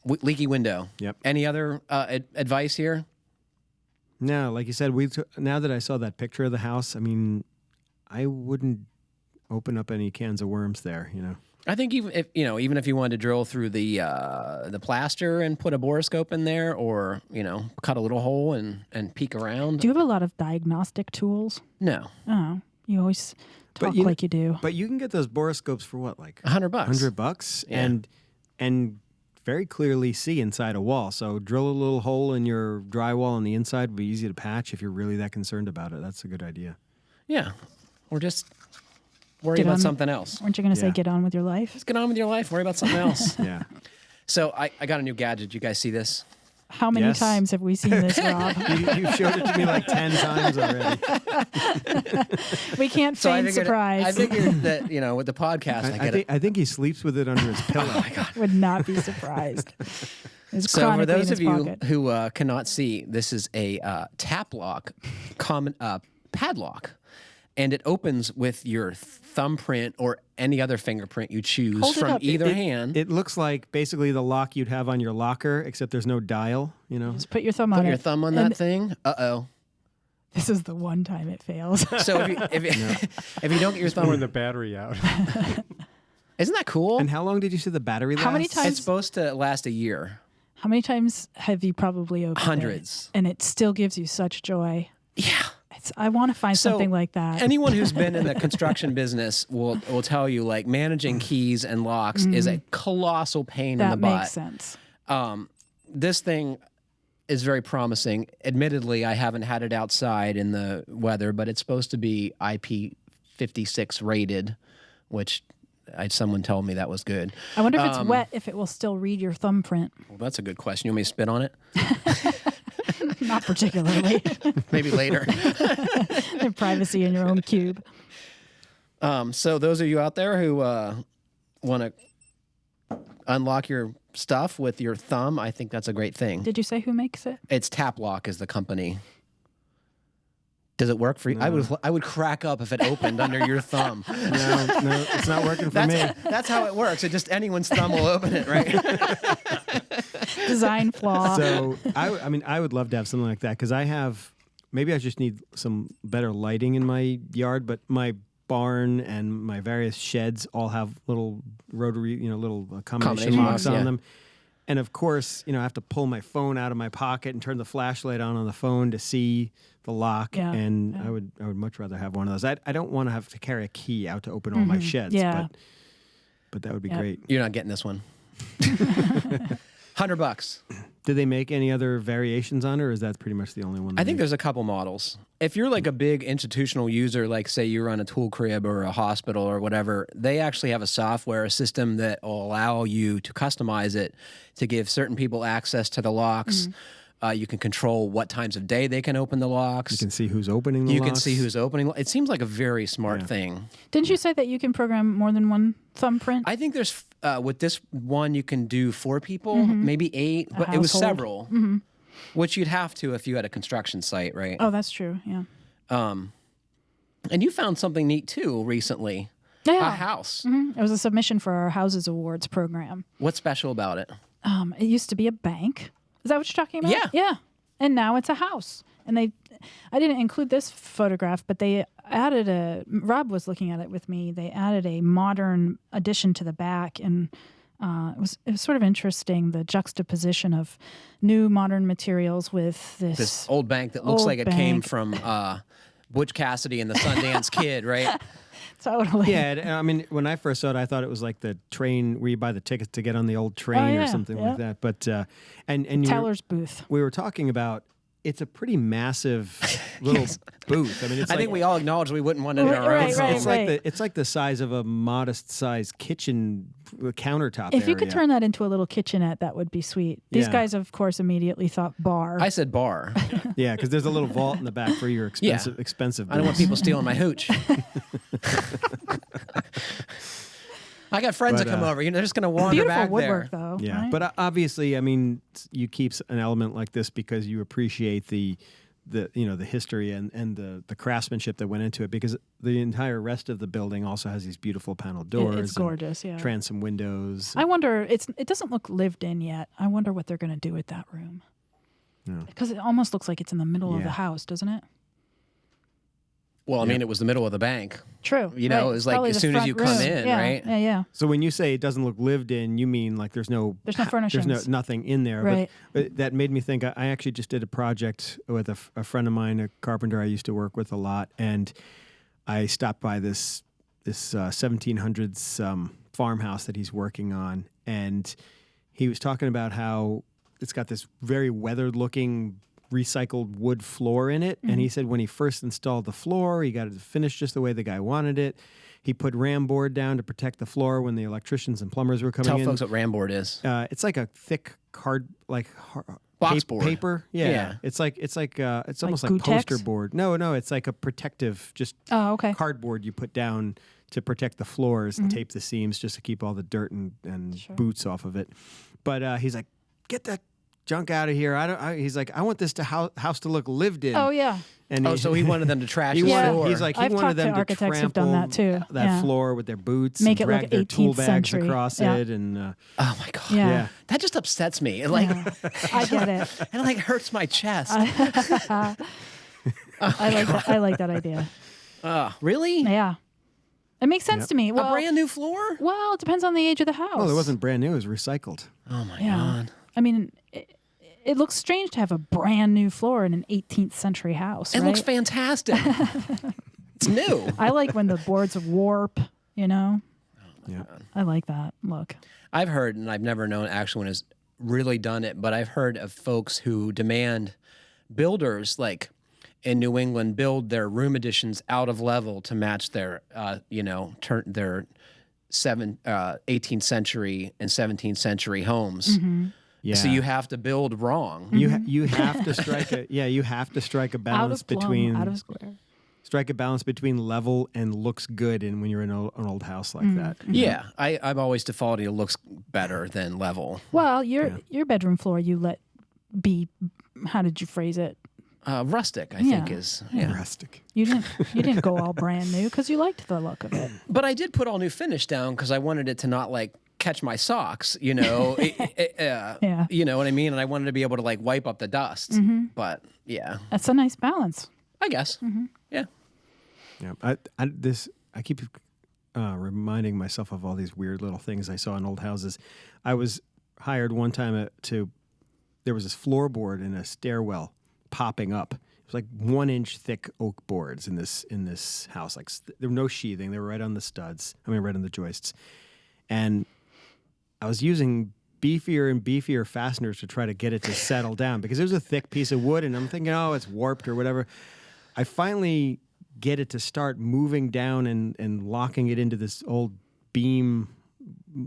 leaky window. Yep. Any other advice here? No, like you said, now that I saw that picture of the house, I mean, I wouldn't open up any cans of worms there, I think even if you wanted to drill through the plaster and put a borescope in there, or cut a little hole and peek around. Do you have a lot of diagnostic tools? No, Oh, you always talk you- like you do. But you can get those borescopes for what, like $100. $100, Yeah. and very clearly see inside a wall. So drill a little hole in your drywall on the inside. Would be easy to patch if you're really that concerned about it. That's a good idea. Yeah, or just worry Get about on- something else. Weren't you going to say Yeah. get on with your life? Just get on with your life. Worry about something else. Yeah. So I got a new gadget. You guys see this? How many Yes. times have we seen this, Rob? you showed it to me like 10 times already. We can't feign surprise. I figured that with the podcast, I think he sleeps with it under his pillow. Would not be surprised. It's So for chronically in those his of you pocket. who cannot see, this is a tap lock, padlock, and it opens with your thumbprint or any other fingerprint you choose Hold it from up. either hand. It looks like basically the lock you'd have on your locker, except there's no dial, Just put your thumb on Put it. your thumb on And that thing. Uh-oh. This is the one time it fails. So if you don't get your Throwing thumb, the battery out. Isn't that cool? And how long did you say the battery lasts? How many times- It's supposed to last a year. How many times have you probably opened Hundreds. it? And it still gives you such joy. Yeah. I want to find something like that. Anyone who's been in the construction business will tell you, like, managing keys and locks is a colossal pain in the that butt. makes sense. This thing is very promising. Admittedly, I haven't had it outside in the weather, but it's supposed to be IP56 rated, which someone told me that was good. I wonder if it's wet, if it will still read your thumbprint. Well, that's a good question. You want me to spit on it? Not particularly. Maybe later. Privacy in your own cube. So those of you out there who want to unlock your stuff with your thumb, I think that's a great thing. Did you say who makes it? It's Taplock is the company. Does it work for you? No. I would crack up if it opened under your thumb. No, it's not working for me. That's how it works. It just anyone's thumb will open it, right? Design flaw. So I would love to have something like that because maybe I just need some better lighting in my yard, but my barn and my various sheds all have little rotary, little combination locks on them. And of course, I have to pull my phone out of my pocket and turn the flashlight on the phone to see the lock. Yeah, and yeah. I would much rather have one of those. I don't want to have to carry a key out to open all my sheds. Yeah. But that would be great. You're not getting this one. $100. Do they make any other variations on it, or is that pretty much the only one? I think there's a couple models. If you're like a big institutional user, like say you run a tool crib or a hospital or whatever, they actually have a software system that will allow you to customize it to give certain people access to the locks. You can control what times of day they can open the locks. You can see who's opening the You locks. can see who's opening. It seems like a very smart thing. Didn't you say that you can program more than one thumbprint? I think there's, with this one, you can do 4 people, maybe 8, but it was household. several, which you'd have to if you had a construction site, right? Oh, that's true. Yeah. And you found something neat too recently. Yeah. A house. It was a submission for our Houses Awards program. What's special about it? It used to be a bank. Is that what you're talking about? Yeah. Yeah. And now it's a house. And I didn't include this photograph, but they added Rob was looking at it with me. They added a modern addition to the back, and it was sort of interesting, the juxtaposition of new modern materials with This old bank that looks old like it came bank. from Butch Cassidy and the Sundance Kid, right? Totally. Yeah, I mean, when I first saw it, I thought it was like the train where you buy the tickets to get on the old train or something like that. But and Teller's booth. we were talking about. It's a pretty massive little booth. I mean, it's I like, think we all acknowledge we wouldn't want it in our Right, own right, home. it's like the size of a modest-sized kitchen countertop. If you could area. turn that into a little kitchenette, that would be sweet. These Yeah. guys, of course, immediately thought bar. I said bar. Yeah, because there's a little vault in the back for your expensive. I don't want booze. people stealing my hooch. I got friends But, that come over. They're just going to wander Beautiful back woodwork, there. though. Yeah, right? but obviously, I mean, you keep an element like this because you appreciate the history and the craftsmanship that went into it, because the entire rest of the building also has these beautiful panel doors. It's gorgeous. Yeah. Transom windows. I wonder. It doesn't look lived in yet. I wonder what they're going to do with that room. Yeah. Because it almost looks like it's in the middle of Yeah. the house, doesn't it? Well, I mean, it was the middle of the bank. True. You know, right. it's like Probably as the soon as front you come room. in, Yeah, right? Yeah. So when you say it doesn't look lived in, you mean like there's no furnishings. there's nothing in there. Right. But that made me think. I actually just did a project with a friend of mine, a carpenter I used to work with a lot, and I stopped by this 1700s farmhouse that he's working on, and he was talking about how it's got this very weathered looking recycled wood floor in it. And he said when he first installed the floor, he got it finished just the way the guy wanted it. He put ram board down to protect the floor when the electricians and plumbers were coming Tell in. folks what Ramboard is. It's like a thick Box board. paper. Yeah. Yeah. It's almost like Gutex? poster board. No, it's like a protective, just Oh, okay. cardboard you put down to protect the floors and tape the seams just to keep all the dirt and boots off of it. But he's like, get that junk out of here. He's like, I want this house to look lived in. Oh, yeah. And So he wanted them to trash he the wanted, floor. he's like, he I've wanted talked to them to architects who've trample done that too. that Yeah. floor with their boots Make and it drag look their tool 18th bags century. across Yeah. it. And oh my God. Yeah. That just upsets me. It like, I get it. it like hurts my chest. I like that idea. Really? Yeah. It makes sense to me. Well, a brand new floor? Well, it depends on the age of the house. Well, it wasn't brand new; it was recycled. Oh my Yeah. God. I mean, it looks strange to have a brand new floor in an 18th century house. It right? looks fantastic. It's new. I like when the boards warp, you know? Yeah. I like that look. I've heard, and I've never known actually one has really done it, but I've heard of folks who demand builders like in New England build their room additions out of level to match their, their 18th century and 17th century homes. Mm-hmm. Yeah. So you have to build wrong. You have to strike a balance between out of square. strike a balance between level and looks good in when you're in an old house like that. Yeah, I'm always defaulting it looks better than level. Well, your bedroom floor you let be. How did you phrase it? Rustic, I Yeah. think is. Yeah. Yeah. Rustic. You didn't go all brand new because you liked the look of it. But I did put all new finish down because I wanted it to not like catch my socks, you know. Yeah. You know what I mean? And I wanted to be able to like wipe up the dust. But yeah, That's a nice balance. I guess. Yeah. Yeah. I keep reminding myself of all these weird little things I saw in old houses. I was hired one time there was this floorboard in a stairwell popping up. It was like 1 inch thick oak boards in this house. Like there were no sheathing. They were right on the studs. Right on the joists. And I was using beefier and beefier fasteners to try to get it to settle down because it was a thick piece of wood and I'm thinking, oh, it's warped or whatever. I finally get it to start moving down and locking it into this old beam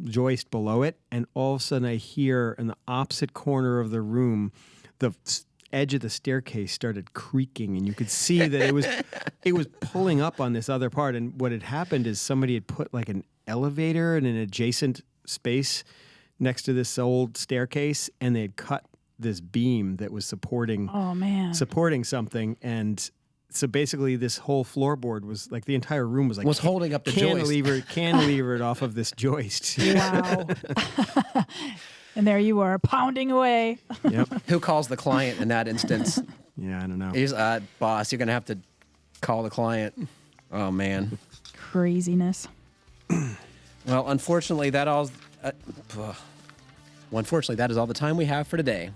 joist below it. And all of a sudden I hear in the opposite corner of the room, the edge of the staircase started creaking and you could see that it was pulling up on this other part. And what had happened is somebody had put like an elevator in an adjacent space next to this old staircase and they had cut this beam that was supporting something. And so basically this whole floorboard was like the entire room was like holding up the joist. Cantilevered off of this joist. Wow. And there you are pounding away. Yep. Who calls the client in that instance? Yeah, I don't know. He's boss, you're going to have to call the client. Oh man. Craziness. Well, unfortunately that is all the time we have for today.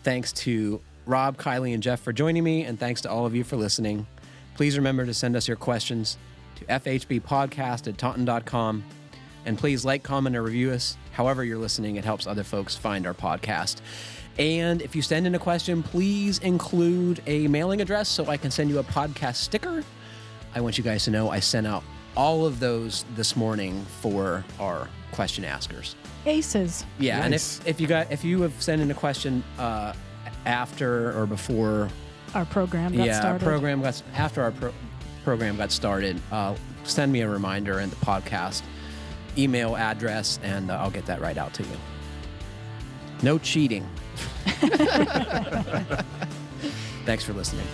Thanks to Rob, Kiley, and Jeff for joining me, and thanks to all of you for listening. Please remember to send us your questions to fhbpodcast@taunton.com. And please like, comment, or review us. However you're listening, it helps other folks find our podcast. And if you send in a question, please include a mailing address so I can send you a podcast sticker. I want you guys to know I sent out all of those this morning for our question askers. Aces. Yeah, Nice. And if you have sent in a question after or before Our program got started. After our program got started, send me a reminder in the podcast email address, and I'll get that right out to you. No cheating. Thanks for listening.